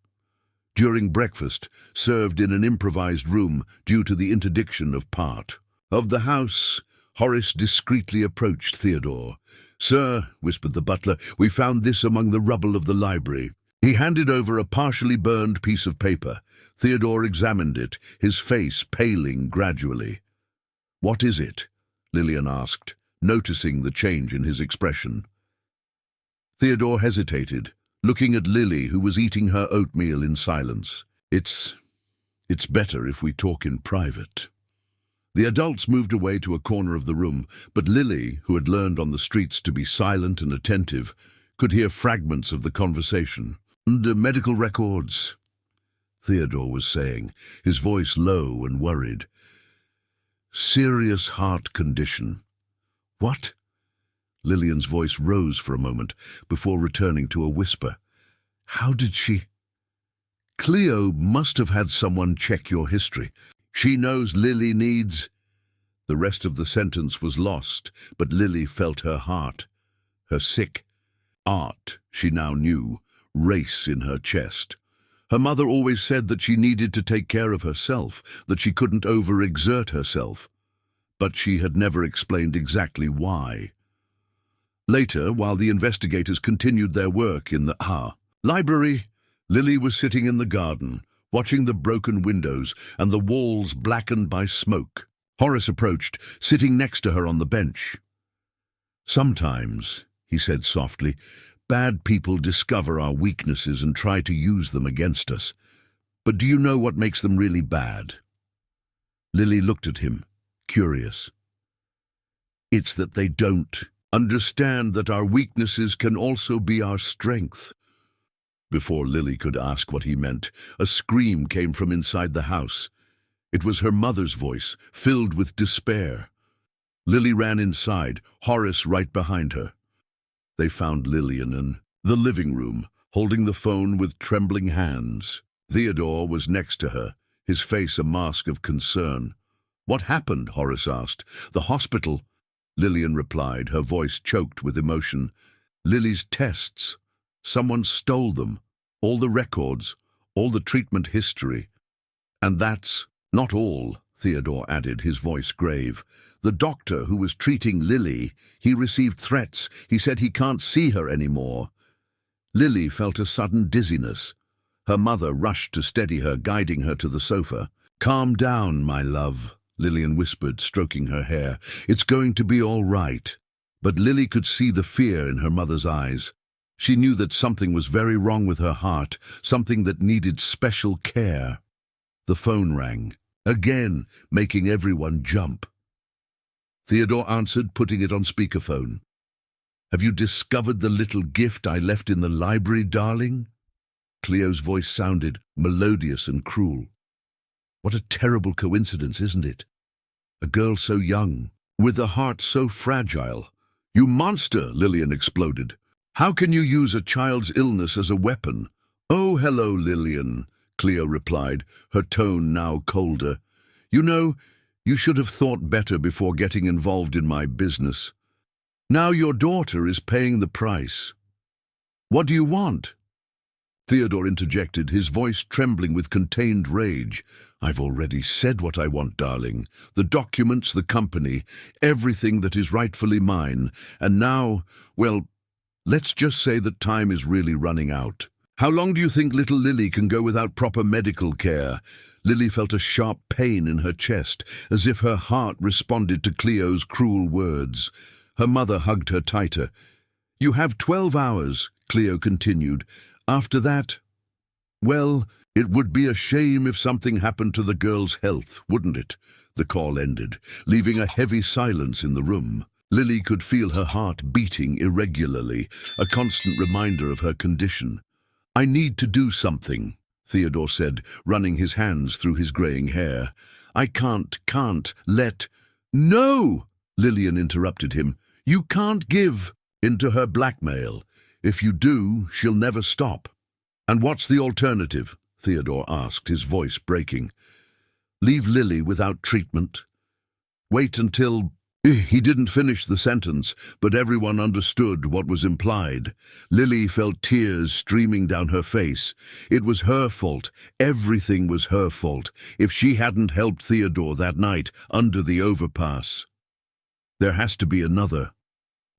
During breakfast, served in an improvised room due to the interdiction of part of the house, Horace discreetly approached Theodore. "Sir," whispered the butler, "we found this among the rubble of the library." He handed over a partially burned piece of paper. Theodore examined it, his face paling gradually. "What is it?" Lillian asked, noticing the change in his expression. Theodore hesitated, looking at Lily, who was eating her oatmeal in silence. It's better if we talk in private." The adults moved away to a corner of the room, but Lily, who had learned on the streets to be silent and attentive, could hear fragments of the conversation. "The medical records," Theodore was saying, his voice low and worried. "Serious heart condition." "What?" Lillian's voice rose for a moment before returning to a whisper. "How did she—" "Cleo must have had someone check your history. She knows Lily needs—" The rest of the sentence was lost, but Lily felt her heart, her sick art, she now knew, race in her chest. Her mother always said that she needed to take care of herself, that she couldn't overexert herself. But she had never explained exactly why. Later, while the investigators continued their work in the library, Lily was sitting in the garden, watching the broken windows and the walls blackened by smoke. Horace approached, sitting next to her on the bench. "Sometimes," he said softly, "bad people discover our weaknesses and try to use them against us. But do you know what makes them really bad?" Lily looked at him, curious. "It's that they don't understand that our weaknesses can also be our strength." Before Lily could ask what he meant, a scream came from inside the house. It was her mother's voice, filled with despair. Lily ran inside, Horace right behind her. They found Lillian in the living room, holding the phone with trembling hands. Theodore was next to her, his face a mask of concern. "What happened?" Horace asked. "The hospital," Lillian replied, her voice choked with emotion. "Lily's tests. Someone stole them. All the records, all the treatment history. And that's not all," Theodore added, his voice grave. "The doctor who was treating Lily, he received threats. He said he can't see her anymore." Lily felt a sudden dizziness. Her mother rushed to steady her, guiding her to the sofa. "Calm down, my love," Lillian whispered, stroking her hair. "It's going to be all right." But Lily could see the fear in her mother's eyes. She knew that something was very wrong with her heart, something that needed special care. The phone rang, again, making everyone jump. Theodore answered, putting it on speakerphone. "Have you discovered the little gift I left in the library, darling?" Cleo's voice sounded melodious and cruel. "What a terrible coincidence, isn't it? A girl so young, with a heart so fragile." "You monster!" Lillian exploded. "How can you use a child's illness as a weapon?" "Oh, hello, Lillian," Cleo replied, her tone now colder. "You know, you should have thought better before getting involved in my business. Now your daughter is paying the price." "What do you want?" Theodore interjected, his voice trembling with contained rage. "I've already said what I want, darling. The documents, the company, everything that is rightfully mine. And now, well, let's just say that time is really running out. How long do you think little Lily can go without proper medical care?" Lily felt a sharp pain in her chest, as if her heart responded to Cleo's cruel words. Her mother hugged her tighter. "You have 12 hours, Cleo continued. "After that, well, it would be a shame if something happened to the girl's health, wouldn't it?" The call ended, leaving a heavy silence in the room. Lily could feel her heart beating irregularly, a constant reminder of her condition. "I need to do something," Theodore said, running his hands through his graying hair. "I can't let—" "No!" Lillian interrupted him. "You can't give in to her blackmail. If you do, she'll never stop." "And what's the alternative?" Theodore asked, his voice breaking. "Leave Lily without treatment. Wait until—" He didn't finish the sentence, but everyone understood what was implied. Lily felt tears streaming down her face. It was her fault. Everything was her fault. If she hadn't helped Theodore that night under the overpass. "There has to be another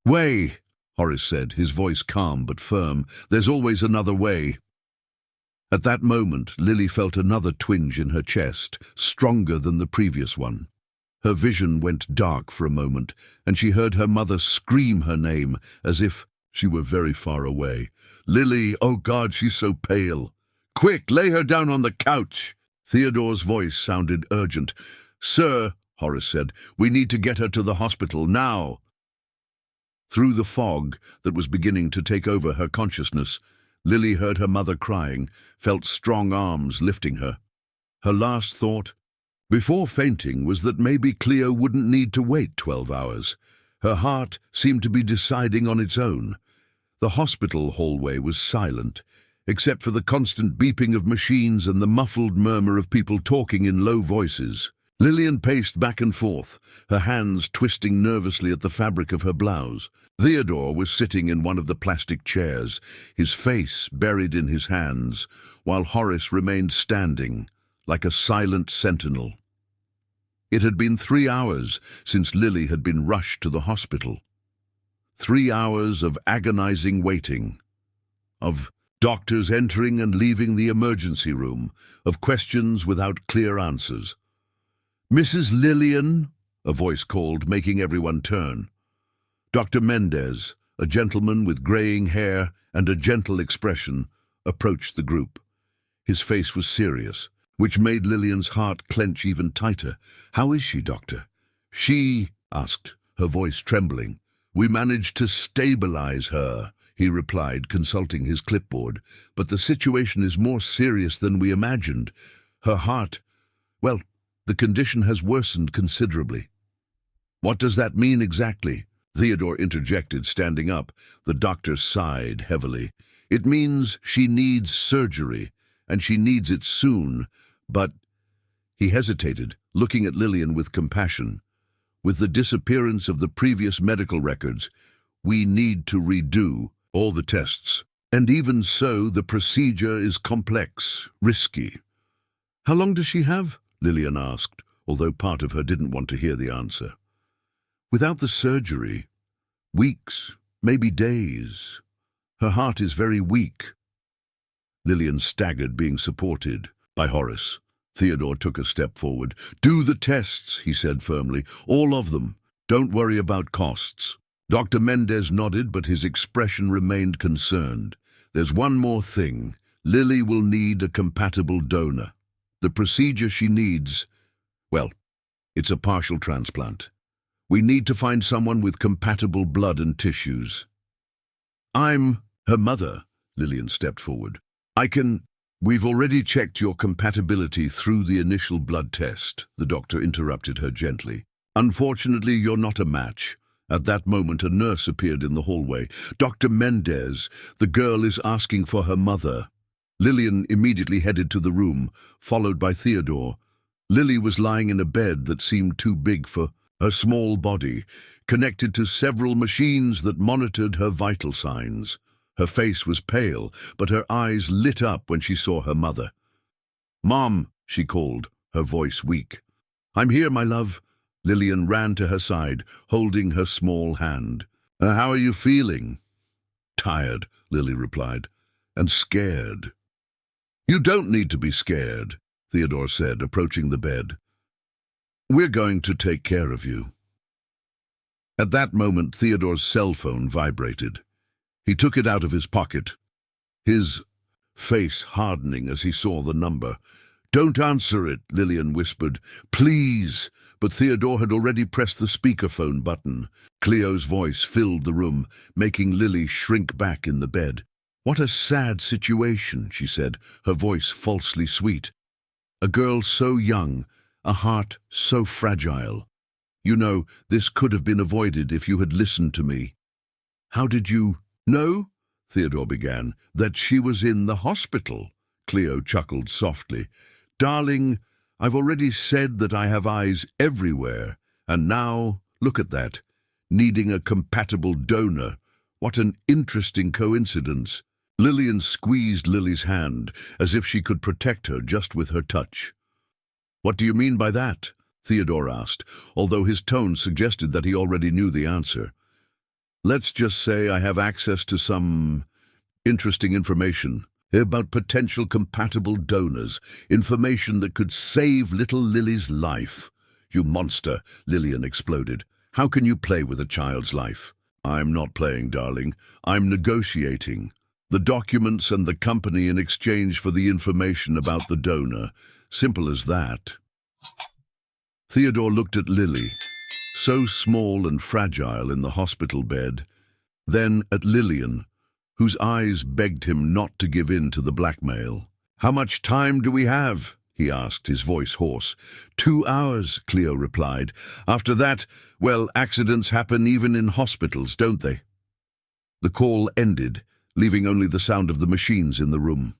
way," Horace said, his voice calm but firm. "There's always another way." At that moment, Lily felt another twinge in her chest, stronger than the previous one. Her vision went dark for a moment, and she heard her mother scream her name, as if she were very far away. "Lily, oh God, she's so pale. Quick, lay her down on the couch." Theodore's voice sounded urgent. "Sir," Horace said, "we need to get her to the hospital, now." Through the fog that was beginning to take over her consciousness, Lily heard her mother crying, felt strong arms lifting her. Her last thought, before fainting, was that maybe Cleo wouldn't need to wait 12 hours. Her heart seemed to be deciding on its own. The hospital hallway was silent, except for the constant beeping of machines and the muffled murmur of people talking in low voices. Lillian paced back and forth, her hands twisting nervously at the fabric of her blouse. Theodore was sitting in one of the plastic chairs, his face buried in his hands, while Horace remained standing, like a silent sentinel. It had been 3 hours since Lily had been rushed to the hospital. 3 hours of agonizing waiting, of doctors entering and leaving the emergency room, of questions without clear answers. "Mrs. Lillian," a voice called, making everyone turn. Dr. Mendez, a gentleman with graying hair and a gentle expression, approached the group. His face was serious, which made Lillian's heart clench even tighter. "How is she, doctor?" "She," asked, her voice trembling. "We managed to stabilize her," he replied, consulting his clipboard. "But the situation is more serious than we imagined. Her heart, well, the condition has worsened considerably." "What does that mean exactly?" Theodore interjected, standing up. The doctor sighed heavily. "It means she needs surgery, and she needs it soon, but—" He hesitated, looking at Lillian with compassion. "With the disappearance of the previous medical records, we need to redo all the tests. And even so, the procedure is complex, risky." "How long does she have?" Lillian asked, although part of her didn't want to hear the answer. "Without the surgery, weeks, maybe days. Her heart is very weak." Lillian staggered, being supported by Horace. Theodore took a step forward. "Do the tests," he said firmly. "All of them. Don't worry about costs." Dr. Mendez nodded, but his expression remained concerned. "There's one more thing. Lily will need a compatible donor. The procedure she needs, well, it's a partial transplant. We need to find someone with compatible blood and tissues." "I'm her mother," Lillian stepped forward. "We've already checked your compatibility through the initial blood test," the doctor interrupted her gently. "Unfortunately, you're not a match." At that moment, a nurse appeared in the hallway. "Dr. Mendez, the girl is asking for her mother." Lillian immediately headed to the room, followed by Theodore. Lily was lying in a bed that seemed too big for her small body, connected to several machines that monitored her vital signs. Her face was pale, but her eyes lit up when she saw her mother. "Mom," she called, her voice weak. "I'm here, my love." Lillian ran to her side, holding her small hand. How are you feeling?" "Tired," Lily replied, "and scared." "You don't need to be scared," Theodore said, approaching the bed. "We're going to take care of you." At that moment, Theodore's cell phone vibrated. He took it out of his pocket, his face hardening as he saw the number. "Don't answer it," Lillian whispered. "Please." But Theodore had already pressed the speakerphone button. Cleo's voice filled the room, making Lily shrink back in the bed. "What a sad situation," she said, her voice falsely sweet. "A girl so young, a heart so fragile. You know, this could have been avoided if you had listened to me." "How did you know?" Theodore began. That she was in the hospital. Cleo chuckled softly. Darling, I've already said that I have eyes everywhere. And now, look at that. Needing a compatible donor. What an interesting coincidence. Lillian squeezed Lily's hand, as if she could protect her just with her touch. What do you mean by that? Theodore asked, although his tone suggested that he already knew the answer. Let's just say I have access to some interesting information about potential compatible donors, information that could save little Lily's life. You monster, Lillian exploded. How can you play with a child's life? I'm not playing, darling. I'm negotiating. The documents and the company in exchange for the information about the donor. Simple as that. Theodore looked at Lily, so small and fragile in the hospital bed, then at Lillian, whose eyes begged him not to give in to the blackmail. How much time do we have? He asked, his voice hoarse. 2 hours, Cleo replied. After that, well, accidents happen even in hospitals, don't they? The call ended, leaving only the sound of the machines in the room.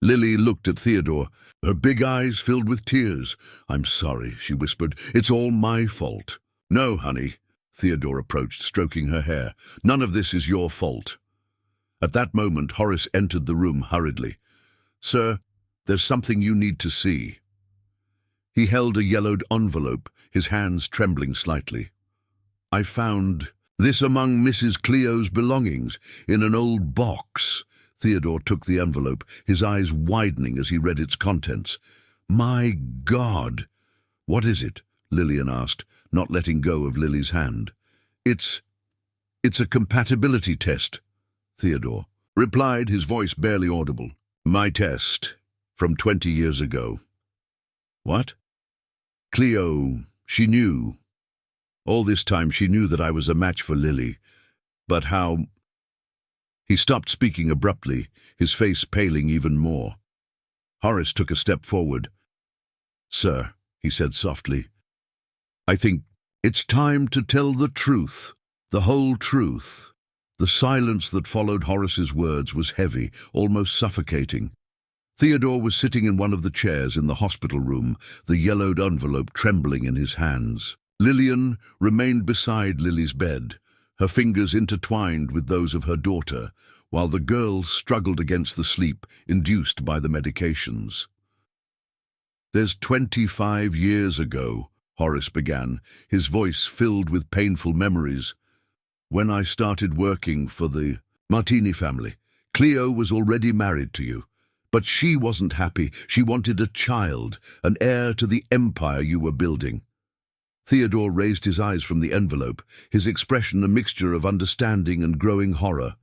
Lily looked at Theodore, her big eyes filled with tears. I'm sorry, she whispered. It's all my fault. No, honey, Theodore approached, stroking her hair. None of this is your fault. At that moment, Horace entered the room hurriedly. Sir, there's something you need to see. He held a yellowed envelope, his hands trembling slightly. I found this among Mrs. Cleo's belongings, in an old box. Theodore took the envelope, his eyes widening as he read its contents. My God! What is it? Lillian asked, not letting go of Lily's hand. It's a compatibility test, Theodore replied, his voice barely audible. My test, from 20 years ago. What? Cleo, she knew. All this time she knew that I was a match for Lily. But how? He stopped speaking abruptly, his face paling even more. Horace took a step forward. Sir, he said softly, I think it's time to tell the truth, the whole truth. The silence that followed Horace's words was heavy, almost suffocating. Theodore was sitting in one of the chairs in the hospital room, the yellowed envelope trembling in his hands. Lillian remained beside Lily's bed, her fingers intertwined with those of her daughter, while the girl struggled against the sleep induced by the medications. There's 25 years ago, Horace began, his voice filled with painful memories. When I started working for the Martini family, Cleo was already married to you. But she wasn't happy. She wanted a child, an heir to the empire you were building. Theodore raised his eyes from the envelope, his expression a mixture of understanding and growing horror.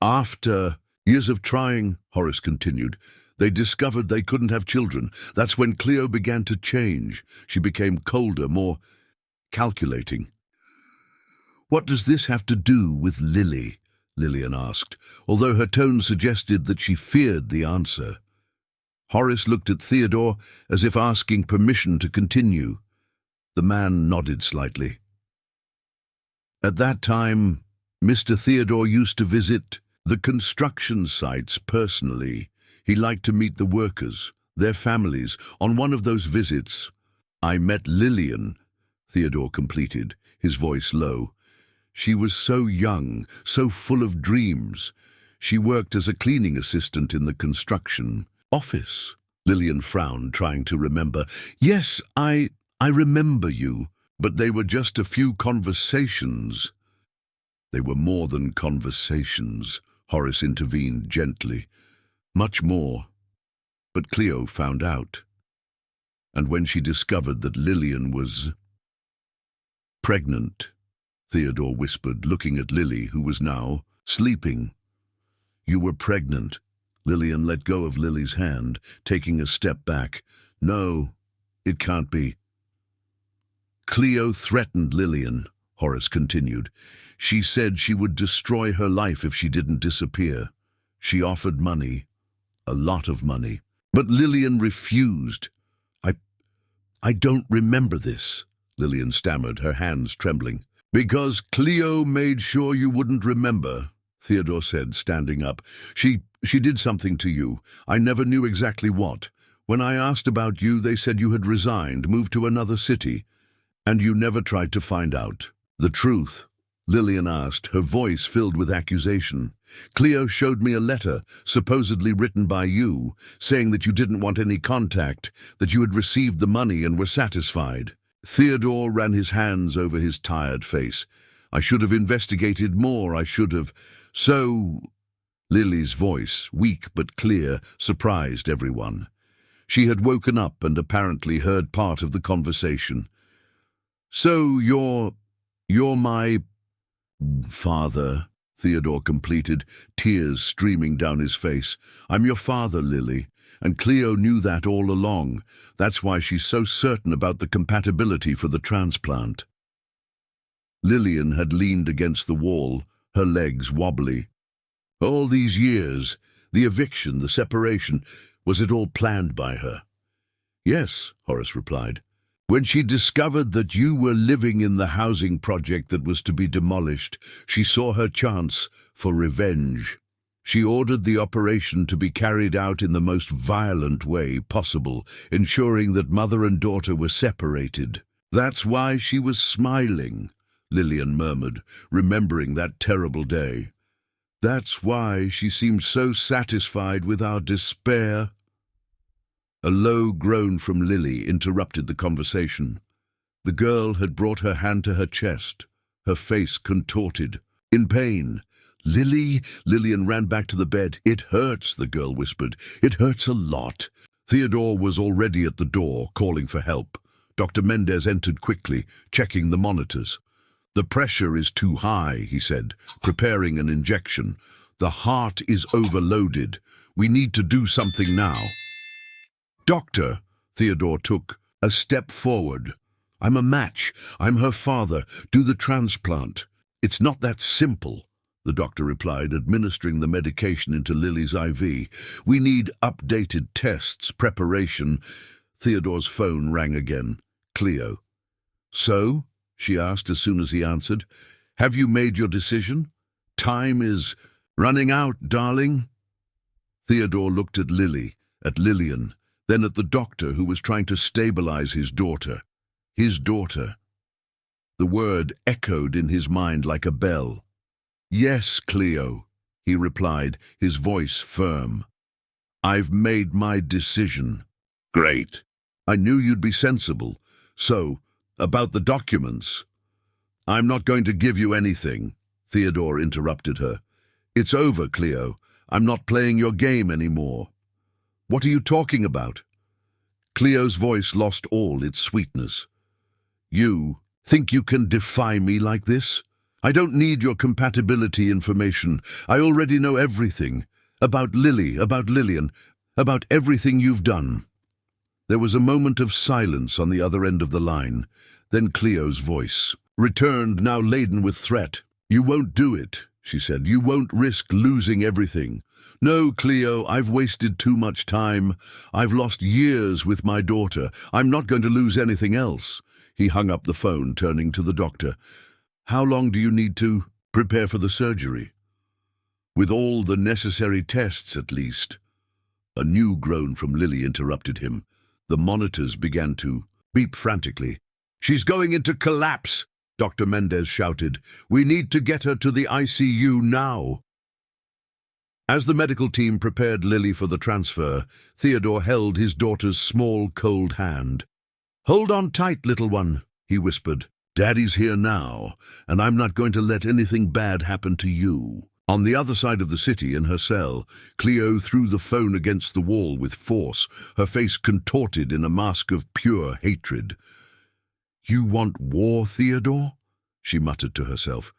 After years of trying, Horace continued, they discovered they couldn't have children. That's when Cleo began to change. She became colder, more calculating. What does this have to do with Lily? Lillian asked, although her tone suggested that she feared the answer. Horace looked at Theodore as if asking permission to continue. The man nodded slightly. At that time, Mr. Theodore used to visit the construction sites personally. He liked to meet the workers, their families. On one of those visits, I met Lillian, Theodore completed, his voice low. She was so young, so full of dreams. She worked as a cleaning assistant in the construction office. Lillian frowned, trying to remember. Yes, I remember you, but they were just a few conversations. They were more than conversations, Horace intervened gently. Much more. But Cleo found out. And when she discovered that Lillian was pregnant, Theodore whispered, looking at Lily, who was now sleeping. You were pregnant. Lillian let go of Lily's hand, taking a step back. No, it can't be. Cleo threatened Lillian, Horace continued. She said she would destroy her life if she didn't disappear. She offered money, a lot of money. But Lillian refused. I don't remember this, Lillian stammered, her hands trembling. Because Cleo made sure you wouldn't remember, Theodore said, standing up. She did something to you. I never knew exactly what. When I asked about you, they said you had resigned, moved to another city, and you never tried to find out the truth. Lillian asked, her voice filled with accusation. Cleo showed me a letter, supposedly written by you, saying that you didn't want any contact, that you had received the money and were satisfied. Theodore ran his hands over his tired face. I should have investigated more, I should have. So... Lily's voice, weak but clear, surprised everyone. She had woken up and apparently heard part of the conversation. So you're my... father, Theodore completed, tears streaming down his face. I'm your father, Lily, and Cleo knew that all along. That's why she's so certain about the compatibility for the transplant. Lillian had leaned against the wall, her legs wobbly. All these years, the eviction, the separation, was it all planned by her? Yes, Horace replied. When she discovered that you were living in the housing project that was to be demolished, she saw her chance for revenge. She ordered the operation to be carried out in the most violent way possible, ensuring that mother and daughter were separated. That's why she was smiling, Lillian murmured, remembering that terrible day. That's why she seemed so satisfied with our despair. A low groan from Lily interrupted the conversation. The girl had brought her hand to her chest, her face contorted, in pain. Lily, Lillian ran back to the bed. It hurts, the girl whispered. It hurts a lot. Theodore was already at the door, calling for help. Dr. Mendez entered quickly, checking the monitors. The pressure is too high, he said, preparing an injection. The heart is overloaded. We need to do something now. Doctor, Theodore took a step forward. I'm a match. I'm her father. Do the transplant. It's not that simple, the doctor replied, administering the medication into Lily's IV. We need updated tests, preparation. Theodore's phone rang again. Cleo. So? She asked as soon as he answered. Have you made your decision? Time is running out, darling. Theodore looked at Lily, at Lillian, then at the doctor who was trying to stabilize his daughter. His daughter. The word echoed in his mind like a bell. Yes, Cleo, he replied, his voice firm. I've made my decision. Great. I knew you'd be sensible. So, about the documents. I'm not going to give you anything, Theodore interrupted her. It's over, Cleo. I'm not playing your game anymore. What are you talking about? Cleo's voice lost all its sweetness. You think you can defy me like this? I don't need your compatibility information. I already know everything. About Lily, about Lillian, about everything you've done. There was a moment of silence on the other end of the line. Then Cleo's voice returned, now laden with threat. You won't do it, she said. You won't risk losing everything. No, Cleo, I've wasted too much time. I've lost years with my daughter. I'm not going to lose anything else. He hung up the phone, turning to the doctor. How long do you need to prepare for the surgery? With all the necessary tests, at least. A new groan from Lily interrupted him. The monitors began to beep frantically. She's going into collapse, Dr. Mendez shouted. We need to get her to the ICU now. As the medical team prepared Lily for the transfer, Theodore held his daughter's small, cold hand. Hold on tight, little one, he whispered. Daddy's here now, and I'm not going to let anything bad happen to you. On the other side of the city, in her cell, Cleo threw the phone against the wall with force, her face contorted in a mask of pure hatred. You want war, Theodore? She muttered to herself.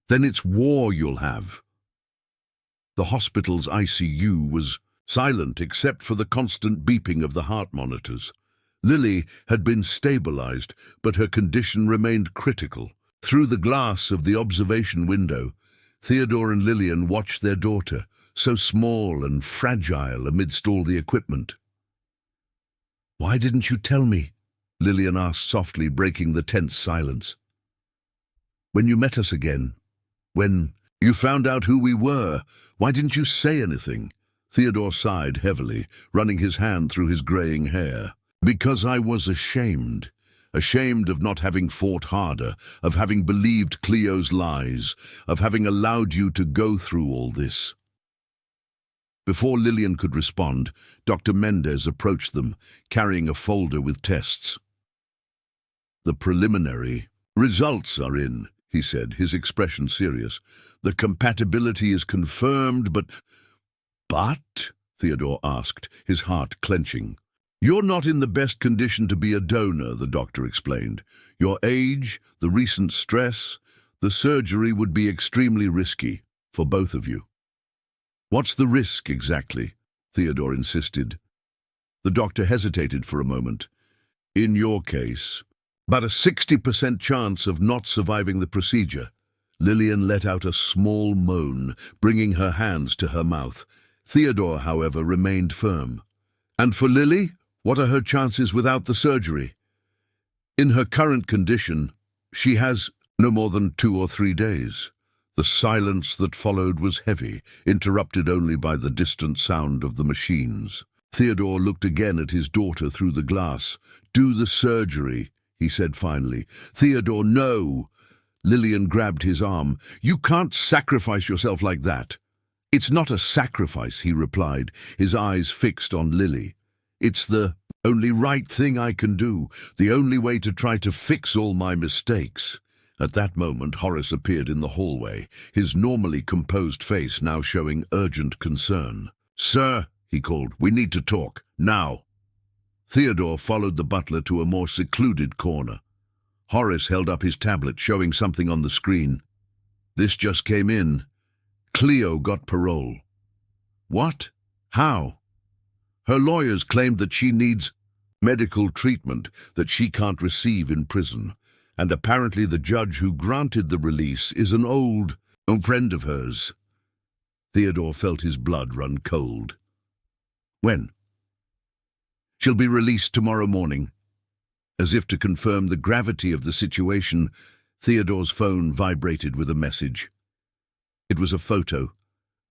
Then it's war you'll have. The hospital's ICU was silent except for the constant beeping of the heart monitors. Lily had been stabilized, but her condition remained critical. Through the glass of the observation window, Theodore and Lillian watched their daughter, so small and fragile amidst all the equipment. Why didn't you tell me? Lillian asked softly, breaking the tense silence. When you met us again, when You found out who we were. Why didn't you say anything? Theodore sighed heavily, running his hand through his graying hair. Because I was ashamed. Ashamed of not having fought harder, of having believed Cleo's lies, of having allowed you to go through all this. Before Lillian could respond, Dr. Mendez approached them, carrying a folder with tests. The preliminary results are in, he said, his expression serious. The compatibility is confirmed, but... But? Theodore asked, his heart clenching. You're not in the best condition to be a donor, the doctor explained. Your age, the recent stress, the surgery would be extremely risky for both of you. What's the risk exactly? Theodore insisted. The doctor hesitated for a moment. In your case, about a 60% chance of not surviving the procedure. Lillian let out a small moan, bringing her hands to her mouth. Theodore, however, remained firm. And for Lily? What are her chances without the surgery? In her current condition, she has no more than 2 or 3 days. The silence that followed was heavy, interrupted only by the distant sound of the machines. Theodore looked again at his daughter through the glass. Do the surgery, he said finally. Theodore, no! Lillian grabbed his arm. You can't sacrifice yourself like that. It's not a sacrifice, he replied, his eyes fixed on Lily. It's the only right thing I can do, the only way to try to fix all my mistakes. At that moment, Horace appeared in the hallway, his normally composed face now showing urgent concern. Sir, he called, we need to talk, now. Theodore followed the butler to a more secluded corner. Horace held up his tablet, showing something on the screen. This just came in. Cleo got parole. What? How? Her lawyers claimed that she needs medical treatment that she can't receive in prison, and apparently the judge who granted the release is an old friend of hers. Theodore felt his blood run cold. When? She'll be released tomorrow morning. As if to confirm the gravity of the situation, Theodore's phone vibrated with a message. It was a photo.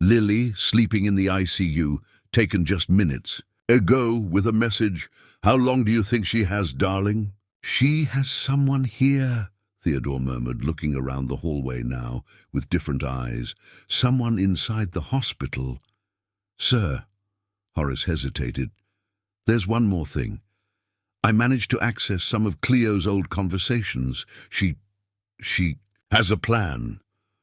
Lily, sleeping in the ICU, taken just minutes ago, with a message. How long do you think she has, darling? She has someone here, Theodore murmured, looking around the hallway now, with different eyes. Someone inside the hospital. Sir, Horace hesitated. There's one more thing. I managed to access some of Cleo's old conversations. She has a plan.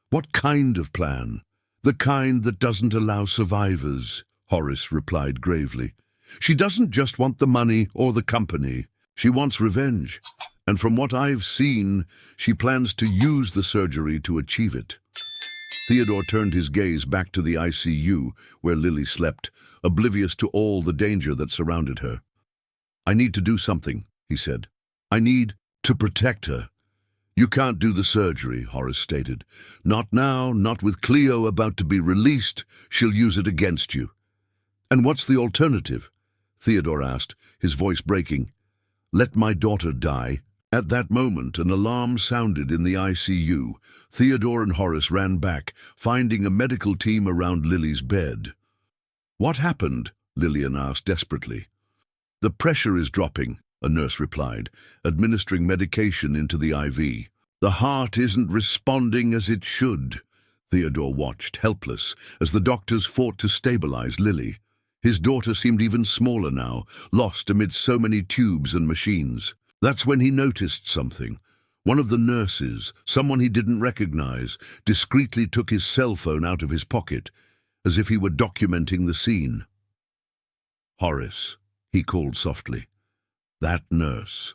What kind of plan? The kind that doesn't allow survivors, Horace replied gravely. She doesn't just want the money or the company. She wants revenge. And from what I've seen, she plans to use the surgery to achieve it. Theodore turned his gaze back to the ICU, where Lily slept, oblivious to all the danger that surrounded her. I need to do something, he said. I need to protect her. You can't do the surgery, Horace stated. Not now, not with Cleo about to be released. She'll use it against you. And what's the alternative? Theodore asked, his voice breaking. Let my daughter die. At that moment, an alarm sounded in the ICU. Theodore and Horace ran back, finding a medical team around Lily's bed. What happened? Lillian asked desperately. The pressure is dropping, a nurse replied, administering medication into the IV. The heart isn't responding as it should. Theodore watched, helpless, as the doctors fought to stabilize Lily. His daughter seemed even smaller now, lost amid so many tubes and machines. That's when he noticed something. One of the nurses, someone he didn't recognize, discreetly took his cell phone out of his pocket, as if he were documenting the scene. Horace, he called softly. That nurse.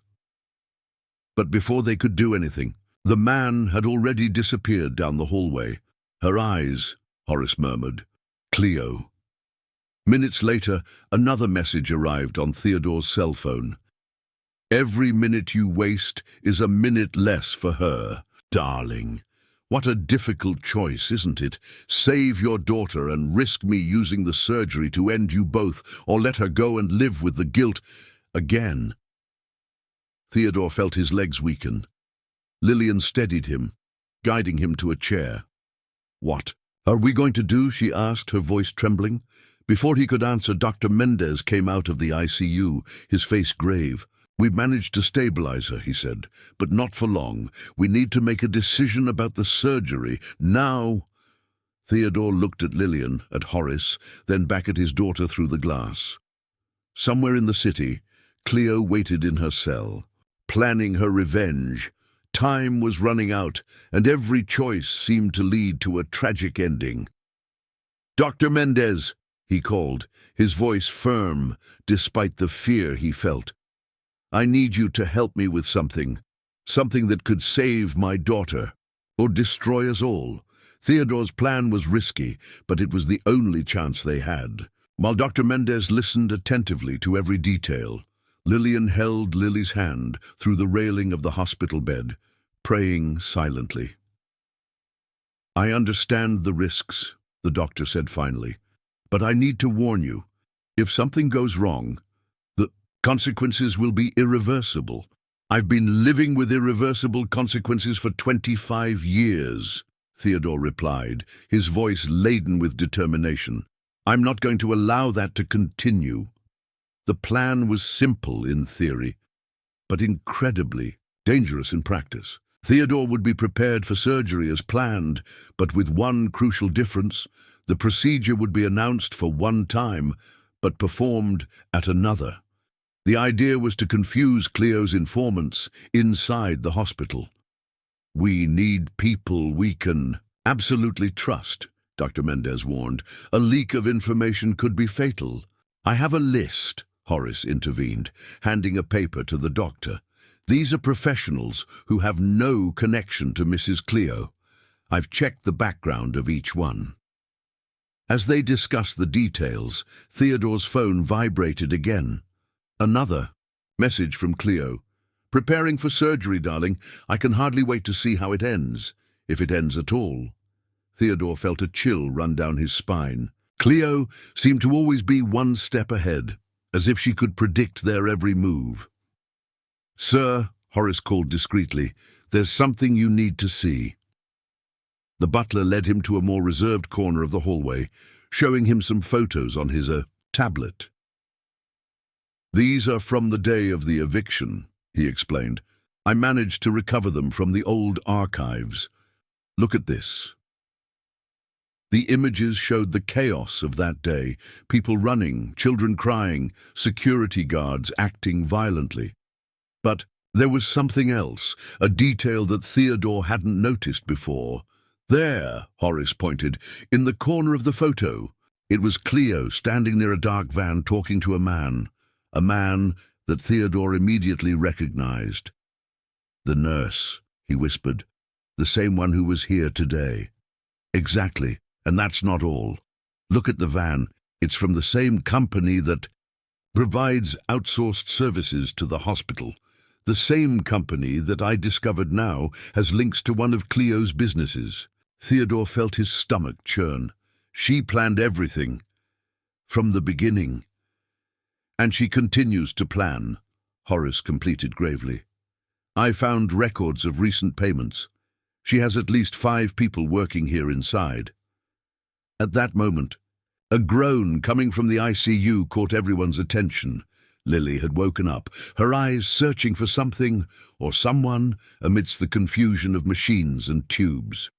But before they could do anything, the man had already disappeared down the hallway. Her eyes, Horace murmured. Cleo. Minutes later, another message arrived on Theodore's cell phone. Every minute you waste is a minute less for her, darling. What a difficult choice, isn't it? Save your daughter and risk me using the surgery to end you both, or let her go and live with the guilt again. Theodore felt his legs weaken. Lillian steadied him, guiding him to a chair. What are we going to do? She asked, her voice trembling. Before he could answer, Dr. Mendez came out of the ICU, his face grave. "We managed to stabilize her," he said, "but not for long. We need to make a decision about the surgery, now." Theodore looked at Lillian, at Horace, then back at his daughter through the glass. Somewhere in the city, Cleo waited in her cell, planning her revenge. Time was running out, and every choice seemed to lead to a tragic ending. "Dr. Mendez," he called, his voice firm despite the fear he felt. "I need you to help me with something that could save my daughter, or destroy us all." Theodore's plan was risky, but it was the only chance they had. While Dr. Mendez listened attentively to every detail, Lillian held Lily's hand through the railing of the hospital bed, praying silently. "I understand the risks," the doctor said finally, "but I need to warn you. If something goes wrong, the consequences will be irreversible. I've been living with irreversible consequences for 25 years, Theodore replied, his voice laden with determination. "I'm not going to allow that to continue." The plan was simple in theory, but incredibly dangerous in practice. Theodore would be prepared for surgery as planned, but with one crucial difference: the procedure would be announced for one time, but performed at another. The idea was to confuse Cleo's informants inside the hospital. "We need people we can absolutely trust," Dr. Mendez warned. "A leak of information could be fatal." "I have a list," Horace intervened, handing a paper to the doctor. "These are professionals who have no connection to Mrs. Cleo. I've checked the background of each one." As they discussed the details, Theodore's phone vibrated again. Another message from Cleo. "Preparing for surgery, darling. I can hardly wait to see how it ends, if it ends at all." Theodore felt a chill run down his spine. Cleo seemed to always be one step ahead, as if she could predict their every move. "Sir," Horace called discreetly, "there's something you need to see." The butler led him to a more reserved corner of the hallway, showing him some photos on his tablet. "These are from the day of the eviction," he explained. "I managed to recover them from the old archives. Look at this." The images showed the chaos of that day: people running, children crying, security guards acting violently. But there was something else, a detail that Theodore hadn't noticed before. "There," Horace pointed, "in the corner of the photo." It was Cleo standing near a dark van talking to a man that Theodore immediately recognized. "The nurse," he whispered, "the same one who was here today." "Exactly, and that's not all. Look at the van. It's from the same company that provides outsourced services to the hospital. The same company that I discovered now has links to one of Cleo's businesses." Theodore felt his stomach churn. She planned everything from the beginning. "And she continues to plan," Horace completed gravely. "I found records of recent payments. She has at least 5 people working here inside." At that moment, a groan coming from the ICU caught everyone's attention. Lily had woken up, her eyes searching for something or someone amidst the confusion of machines and tubes.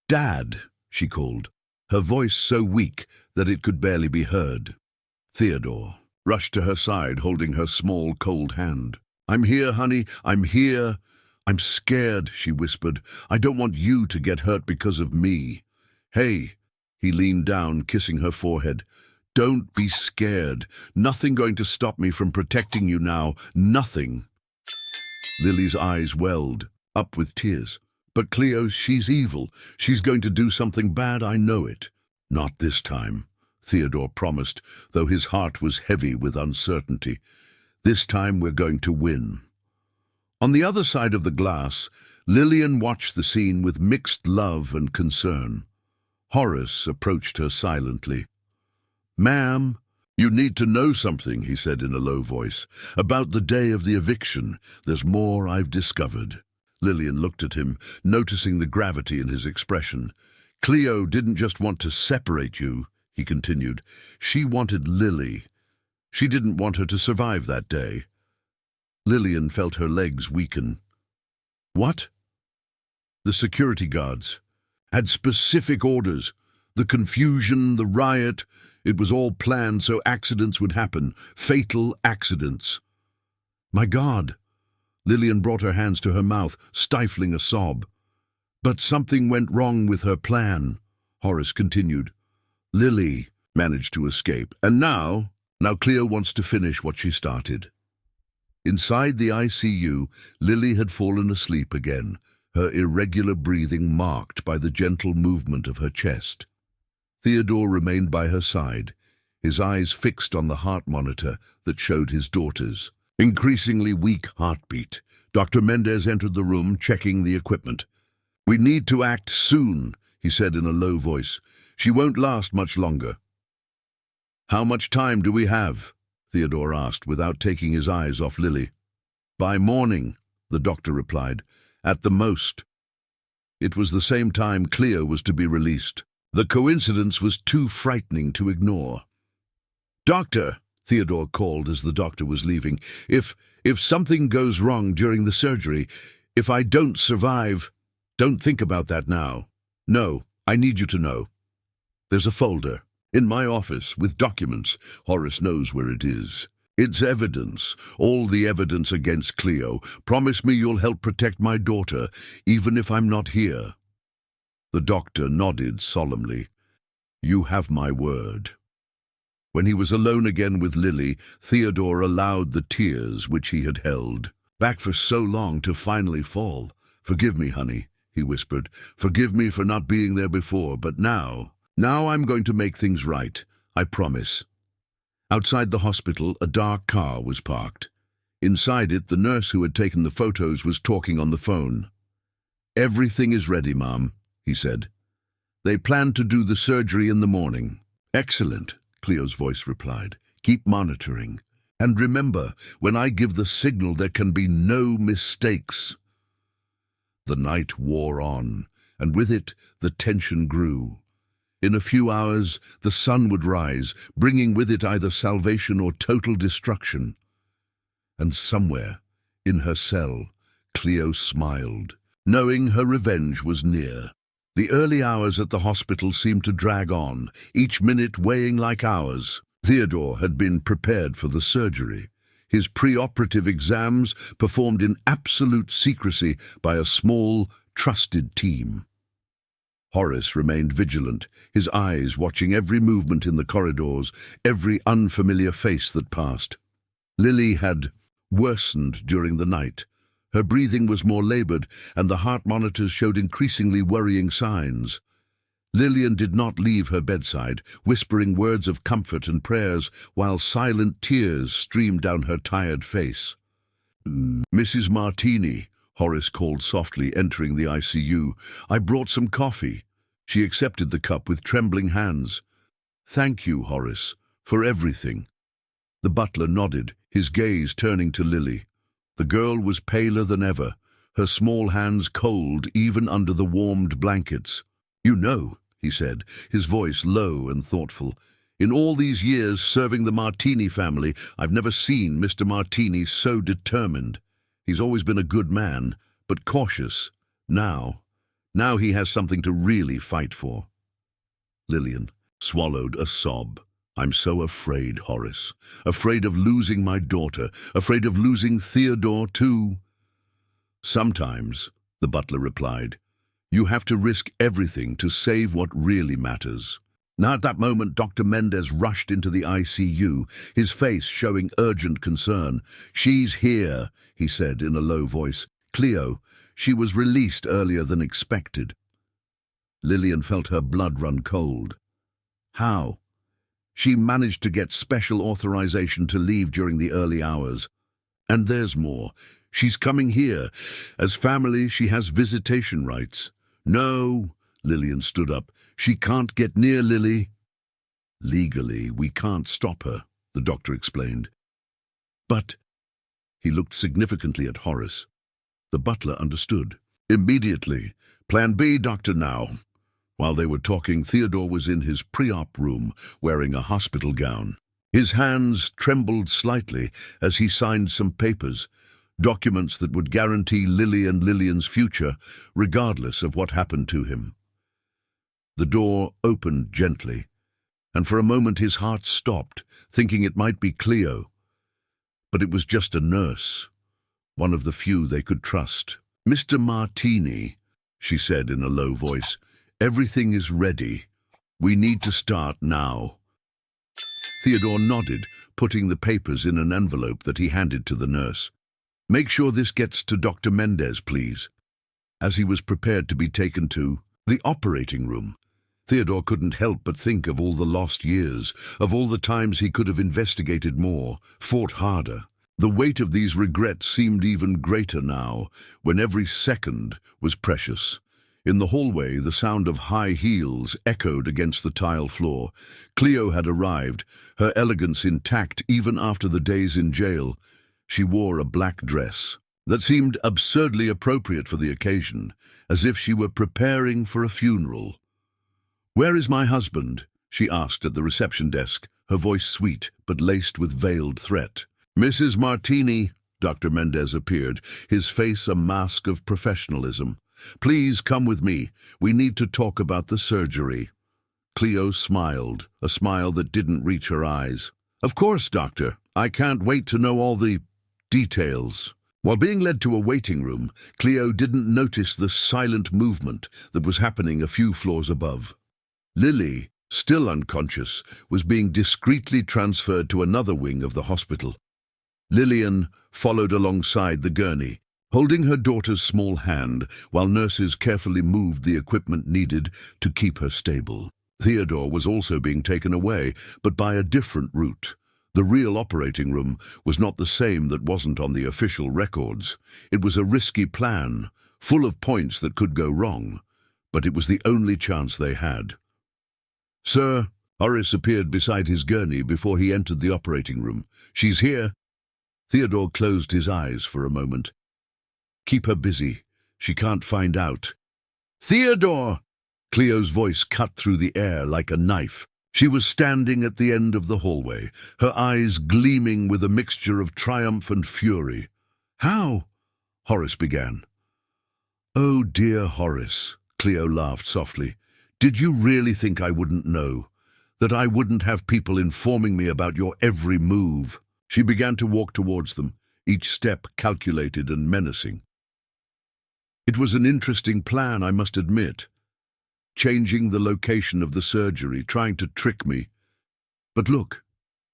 "Dad," she called, her voice so weak that it could barely be heard. Theodore rushed to her side, holding her small, cold hand. "I'm here, honey, I'm here." "I'm scared," she whispered. "I don't want you to get hurt because of me." "Hey," he leaned down, kissing her forehead. "Don't be scared. Nothing going to stop me from protecting you now. Nothing." Lily's eyes welled up with tears. "But Cleo, she's evil. She's going to do something bad, I know it." "Not this time," Theodore promised, though his heart was heavy with uncertainty. "This time we're going to win." On the other side of the glass, Lillian watched the scene with mixed love and concern. Horace approached her silently. "Ma'am, you need to know something," he said in a low voice. "About the day of the eviction, there's more I've discovered." Lillian looked at him, noticing the gravity in his expression. Cleo didn't just want to separate you, he continued. She wanted Lily. She didn't want her to survive that day. Lillian felt her legs weaken. What? The security guards had specific orders. The confusion, the riot, it was all planned so accidents would happen, fatal accidents. My God! Lillian brought her hands to her mouth, stifling a sob. But something went wrong with her plan, Horace continued. Lily managed to escape, and now Cleo wants to finish what she started. Inside the ICU, Lily had fallen asleep again, her irregular breathing marked by the gentle movement of her chest. Theodore remained by her side, his eyes fixed on the heart monitor that showed his daughter's increasingly weak heartbeat. Dr. Mendez entered the room, checking the equipment. We need to act soon, he said in a low voice. She won't last much longer. How much time do we have? Theodore asked, without taking his eyes off Lily. By morning, the doctor replied. At the most. It was the same time Cleo was to be released. The coincidence was too frightening to ignore. Doctor, Theodore called as the doctor was leaving, if something goes wrong during the surgery, if I don't survive, don't think about that now. No, I need you to know. There's a folder in my office with documents. Horace knows where it is. It's evidence, all the evidence against Cleo. Promise me you'll help protect my daughter, even if I'm not here. The doctor nodded solemnly. You have my word. When he was alone again with Lily, Theodore allowed the tears which he had held back for so long to finally fall. Forgive me, honey, he whispered. Forgive me for not being there before, but now I'm going to make things right. I promise. Outside the hospital, a dark car was parked. Inside it, the nurse who had taken the photos was talking on the phone. Everything is ready, Mom, he said. They plan to do the surgery in the morning. Excellent, Cleo's voice replied. Keep monitoring. And remember, when I give the signal, there can be no mistakes. The night wore on, and with it, the tension grew. In a few hours, the sun would rise, bringing with it either salvation or total destruction. And somewhere, in her cell, Cleo smiled, knowing her revenge was near. The early hours at the hospital seemed to drag on, each minute weighing like hours. Theodore had been prepared for the surgery. His preoperative exams performed in absolute secrecy by a small, trusted team. Horace remained vigilant, his eyes watching every movement in the corridors, every unfamiliar face that passed. Lily had worsened during the night. Her breathing was more labored, and the heart monitors showed increasingly worrying signs. Lillian did not leave her bedside, whispering words of comfort and prayers, while silent tears streamed down her tired face. Mrs. Martini, Horace called softly, entering the ICU. I brought some coffee. She accepted the cup with trembling hands. Thank you, Horace, for everything. The butler nodded, his gaze turning to Lily. The girl was paler than ever, her small hands cold even under the warmed blankets. You know, he said, his voice low and thoughtful, in all these years serving the Martini family, I've never seen Mr. Martini so determined. He's always been a good man, but cautious. Now he has something to really fight for. Lillian swallowed a sob. I'm so afraid, Horace. Afraid of losing my daughter. Afraid of losing Theodore, too. Sometimes, the butler replied, you have to risk everything to save what really matters. Now at that moment, Dr. Mendez rushed into the ICU, his face showing urgent concern. She's here, he said in a low voice. Cleo, she was released earlier than expected. Lillian felt her blood run cold. How? She managed to get special authorization to leave during the early hours. And there's more. She's coming here. As family, she has visitation rights. No, Lillian stood up. She can't get near Lily. Legally, we can't stop her, the doctor explained. But, he looked significantly at Horace. The butler understood. Immediately. Plan B, Doctor, now. While they were talking, Theodore was in his pre-op room, wearing a hospital gown. His hands trembled slightly as he signed some papers, documents that would guarantee Lily and Lillian's future, regardless of what happened to him. The door opened gently, and for a moment his heart stopped, thinking it might be Cleo. But it was just a nurse, one of the few they could trust. "Mr. Martini," she said in a low voice, "everything is ready. We need to start now." Theodore nodded, putting the papers in an envelope that he handed to the nurse. "Make sure this gets to Dr. Mendez, please." As he was prepared to be taken to the operating room, Theodore couldn't help but think of all the lost years, of all the times he could have investigated more, fought harder. The weight of these regrets seemed even greater now, when every second was precious. In the hallway, the sound of high heels echoed against the tile floor. Cleo had arrived, her elegance intact even after the days in jail. She wore a black dress that seemed absurdly appropriate for the occasion, as if she were preparing for a funeral. "Where is my husband?" she asked at the reception desk, her voice sweet but laced with veiled threat. "Mrs. Martini," Dr. Mendez appeared, his face a mask of professionalism. "Please come with me. We need to talk about the surgery." Cleo smiled, a smile that didn't reach her eyes. "Of course, doctor. I can't wait to know all the details." While being led to a waiting room, Cleo didn't notice the silent movement that was happening a few floors above. Lily, still unconscious, was being discreetly transferred to another wing of the hospital. Lillian followed alongside the gurney, holding her daughter's small hand while nurses carefully moved the equipment needed to keep her stable. Theodore was also being taken away, but by a different route. The real operating room was not the same that wasn't on the official records. It was a risky plan, full of points that could go wrong, but it was the only chance they had. "Sir," Horace appeared beside his gurney before he entered the operating room. "She's here." Theodore closed his eyes for a moment. "Keep her busy. She can't find out." "Theodore!" Cleo's voice cut through the air like a knife. She was standing at the end of the hallway, her eyes gleaming with a mixture of triumph and fury. "How?" Horace began. "Oh dear, Horace," Cleo laughed softly. "Did you really think I wouldn't know? That I wouldn't have people informing me about your every move?" She began to walk towards them, each step calculated and menacing. "It was an interesting plan, I must admit. Changing the location of the surgery, trying to trick me. But look,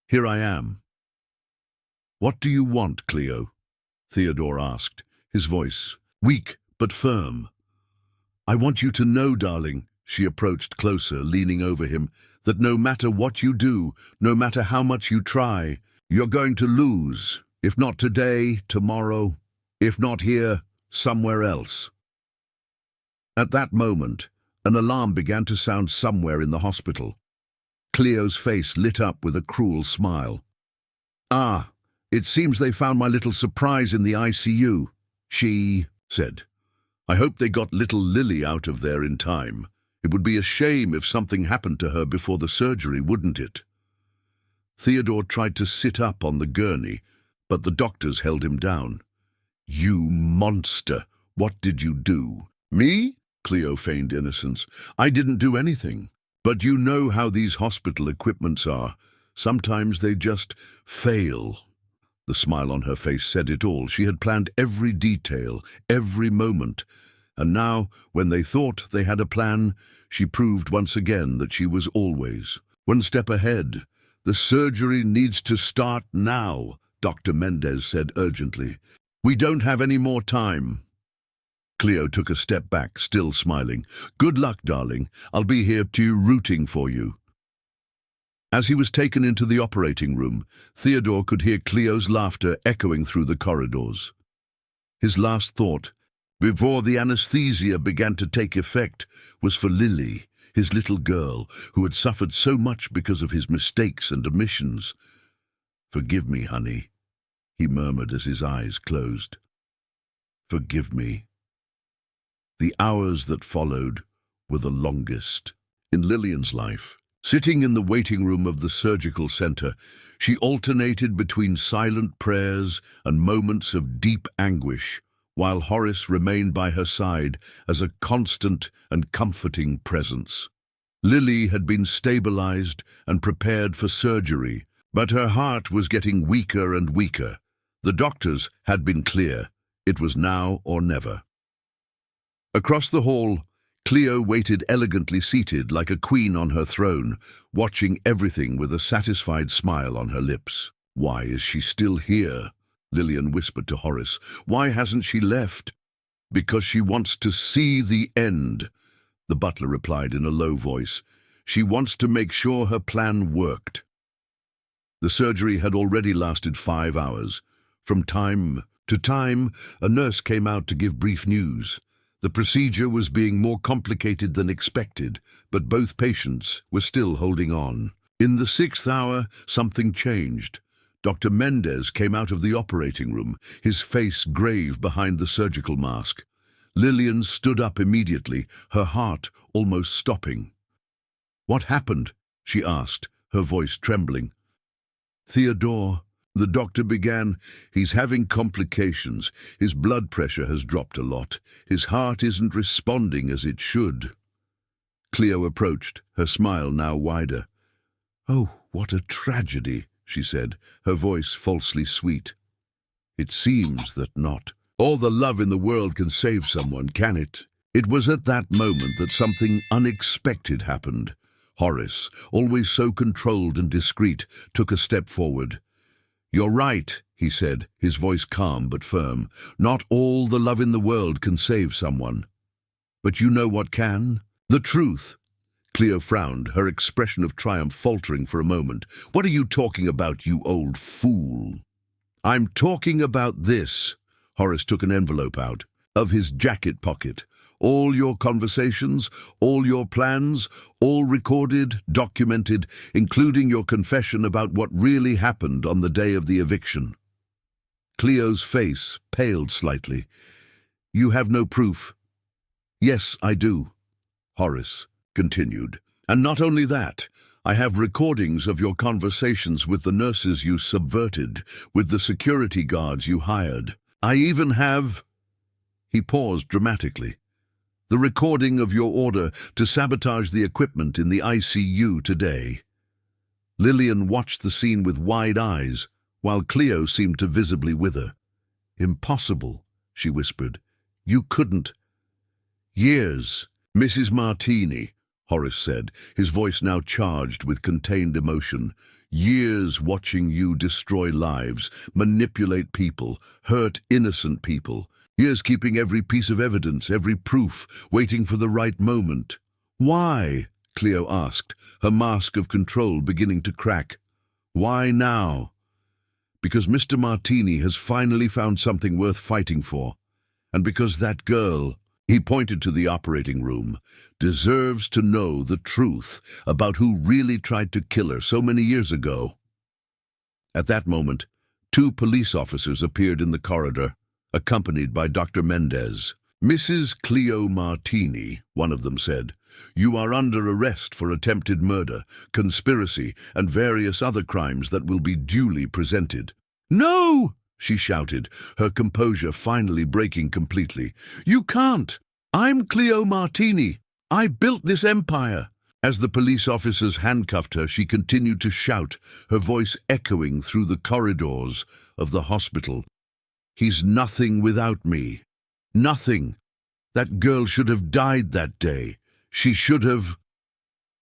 here I am." "What do you want, Cleo?" Theodore asked, his voice weak but firm. "I want you to know, darling," she approached closer, leaning over him, "that no matter what you do, no matter how much you try, you're going to lose. If not today, tomorrow. If not here, somewhere else." At that moment, an alarm began to sound somewhere in the hospital. Cleo's face lit up with a cruel smile. "Ah, it seems they found my little surprise in the ICU," she said. "I hope they got little Lily out of there in time. It would be a shame if something happened to her before the surgery, wouldn't it?" Theodore tried to sit up on the gurney, but the doctors held him down. "You monster! What did you do?" "Me?" Cleo feigned innocence. "I didn't do anything. But you know how these hospital equipments are. Sometimes they just fail." The smile on her face said it all. She had planned every detail, every moment. And now, when they thought they had a plan, she proved once again that she was always one step ahead. "The surgery needs to start now," Dr. Mendez said urgently. "We don't have any more time." Cleo took a step back, still smiling. "Good luck, darling. I'll be here rooting for you." As he was taken into the operating room, Theodore could hear Cleo's laughter echoing through the corridors. His last thought, before the anesthesia began to take effect, was for Lily, his little girl, who had suffered so much because of his mistakes and omissions. "Forgive me, honey," he murmured as his eyes closed. "Forgive me." The hours that followed were the longest. In Lillian's life, sitting in the waiting room of the surgical center, she alternated between silent prayers and moments of deep anguish, while Horace remained by her side as a constant and comforting presence. Lily had been stabilized and prepared for surgery, but her heart was getting weaker and weaker. The doctors had been clear. It was now or never. Across the hall, Cleo waited elegantly seated like a queen on her throne, watching everything with a satisfied smile on her lips. "Why is she still here?" Lillian whispered to Horace. "Why hasn't she left?" "Because she wants to see the end," the butler replied in a low voice. "She wants to make sure her plan worked." The surgery had already lasted 5 hours. From time to time, a nurse came out to give brief news. The procedure was being more complicated than expected, but both patients were still holding on. In the 6th hour, something changed. Dr. Mendez came out of the operating room, his face grave behind the surgical mask. Lillian stood up immediately, her heart almost stopping. "What happened?" she asked, her voice trembling. "Theodore," the doctor began, "he's having complications. His blood pressure has dropped a lot. His heart isn't responding as it should." Cleo approached, her smile now wider. "Oh, what a tragedy," she said, her voice falsely sweet. "It seems that not. All the love in the world can save someone, can it?" It was at that moment that something unexpected happened. Horace, always so controlled and discreet, took a step forward. "You're right," he said, his voice calm but firm. "Not all the love in the world can save someone. But you know what can? The truth." Cleo frowned, her expression of triumph faltering for a moment. "What are you talking about, you old fool?" "I'm talking about this." Horace took an envelope out of his jacket pocket. "All your conversations, all your plans, all recorded, documented, including your confession about what really happened on the day of the eviction." Cleo's face paled slightly. "You have no proof?" "Yes, I do," Horace continued. "And not only that, I have recordings of your conversations with the nurses you subverted, with the security guards you hired. I even have—" He paused dramatically. "The recording of your order to sabotage the equipment in the ICU today." Lillian watched the scene with wide eyes, while Cleo seemed to visibly wither. "Impossible," she whispered. "You couldn't." "Years, Mrs. Martini," Horace said, his voice now charged with contained emotion. "Years watching you destroy lives, manipulate people, hurt innocent people. Years keeping every piece of evidence, every proof, waiting for the right moment." "Why?" Cleo asked, her mask of control beginning to crack. "Why now?" "Because Mr. Martini has finally found something worth fighting for. And because that girl," he pointed to the operating room, "deserves to know the truth about who really tried to kill her so many years ago." At that moment, 2 police officers appeared in the corridor, accompanied by Dr. Mendez. "Mrs. Cleo Martini," one of them said, "you are under arrest for attempted murder, conspiracy, and various other crimes that will be duly presented." "No!" she shouted, her composure finally breaking completely. "You can't! I'm Cleo Martini. I built this empire." As the police officers handcuffed her, she continued to shout, her voice echoing through the corridors of the hospital. "He's nothing without me. Nothing. That girl should have died that day. She should have—"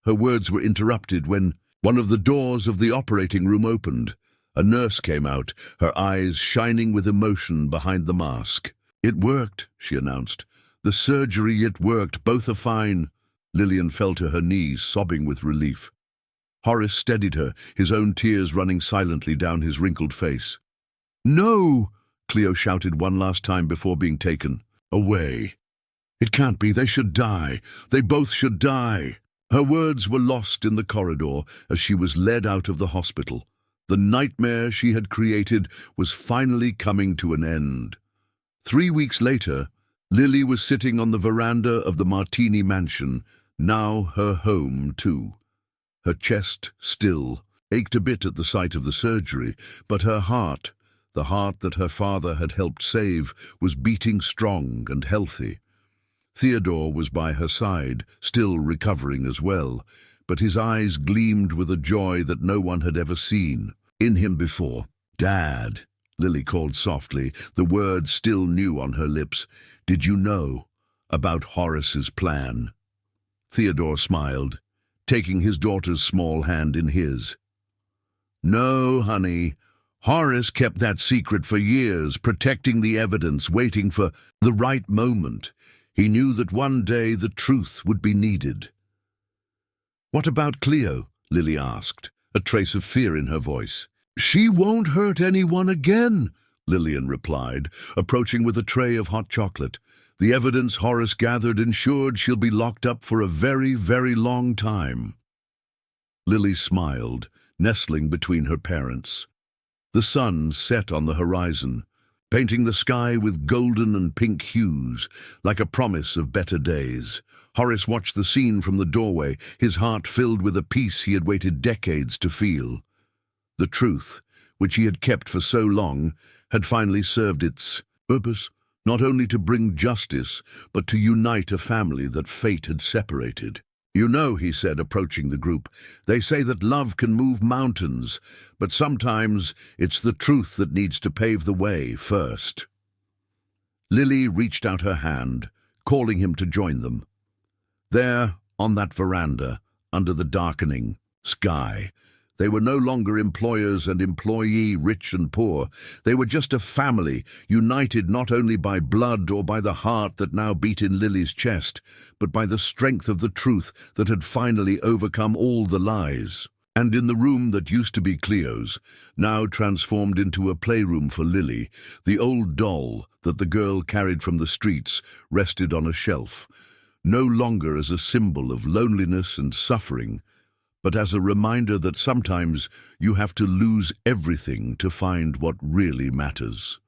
Her words were interrupted when one of the doors of the operating room opened. A nurse came out, her eyes shining with emotion behind the mask. "It worked," she announced. "The surgery, it worked. Both are fine." Lillian fell to her knees, sobbing with relief. Horace steadied her, his own tears running silently down his wrinkled face. "No!" Cleo shouted one last time before being taken away. "It can't be. They should die. They both should die." Her words were lost in the corridor as she was led out of the hospital. The nightmare she had created was finally coming to an end. 3 weeks later, Lily was sitting on the veranda of the Martini mansion, Now her home, too. Her chest, still, ached a bit at the sight of the surgery, but her heart, the heart that her father had helped save, was beating strong and healthy. Theodore was by her side, still recovering as well, but his eyes gleamed with a joy that no one had ever seen in him before. "Dad," Lily called softly, the word still new on her lips. "Did you know about Horace's plan?" Theodore smiled, taking his daughter's small hand in his. "No, honey. Horace kept that secret for years, protecting the evidence, waiting for the right moment. He knew that one day the truth would be needed." "What about Cleo?" Lily asked, a trace of fear in her voice. "She won't hurt anyone again," Lillian replied, approaching with a tray of hot chocolate. "The evidence Horace gathered ensured she'll be locked up for a very, very long time." Lily smiled, nestling between her parents. The sun set on the horizon, painting the sky with golden and pink hues, like a promise of better days. Horace watched the scene from the doorway, his heart filled with a peace he had waited decades to feel. The truth, which he had kept for so long, had finally served its purpose, not only to bring justice, but to unite a family that fate had separated. "You know," he said, approaching the group, "they say that love can move mountains, but sometimes it's the truth that needs to pave the way first." Lily reached out her hand, calling him to join them. There, on that veranda, under the darkening sky, they were no longer employers and employee, rich and poor. They were just a family, united not only by blood or by the heart that now beat in Lily's chest, but by the strength of the truth that had finally overcome all the lies. And in the room that used to be Cleo's, now transformed into a playroom for Lily, the old doll that the girl carried from the streets rested on a shelf, no longer as a symbol of loneliness and suffering, but as a reminder that sometimes you have to lose everything to find what really matters.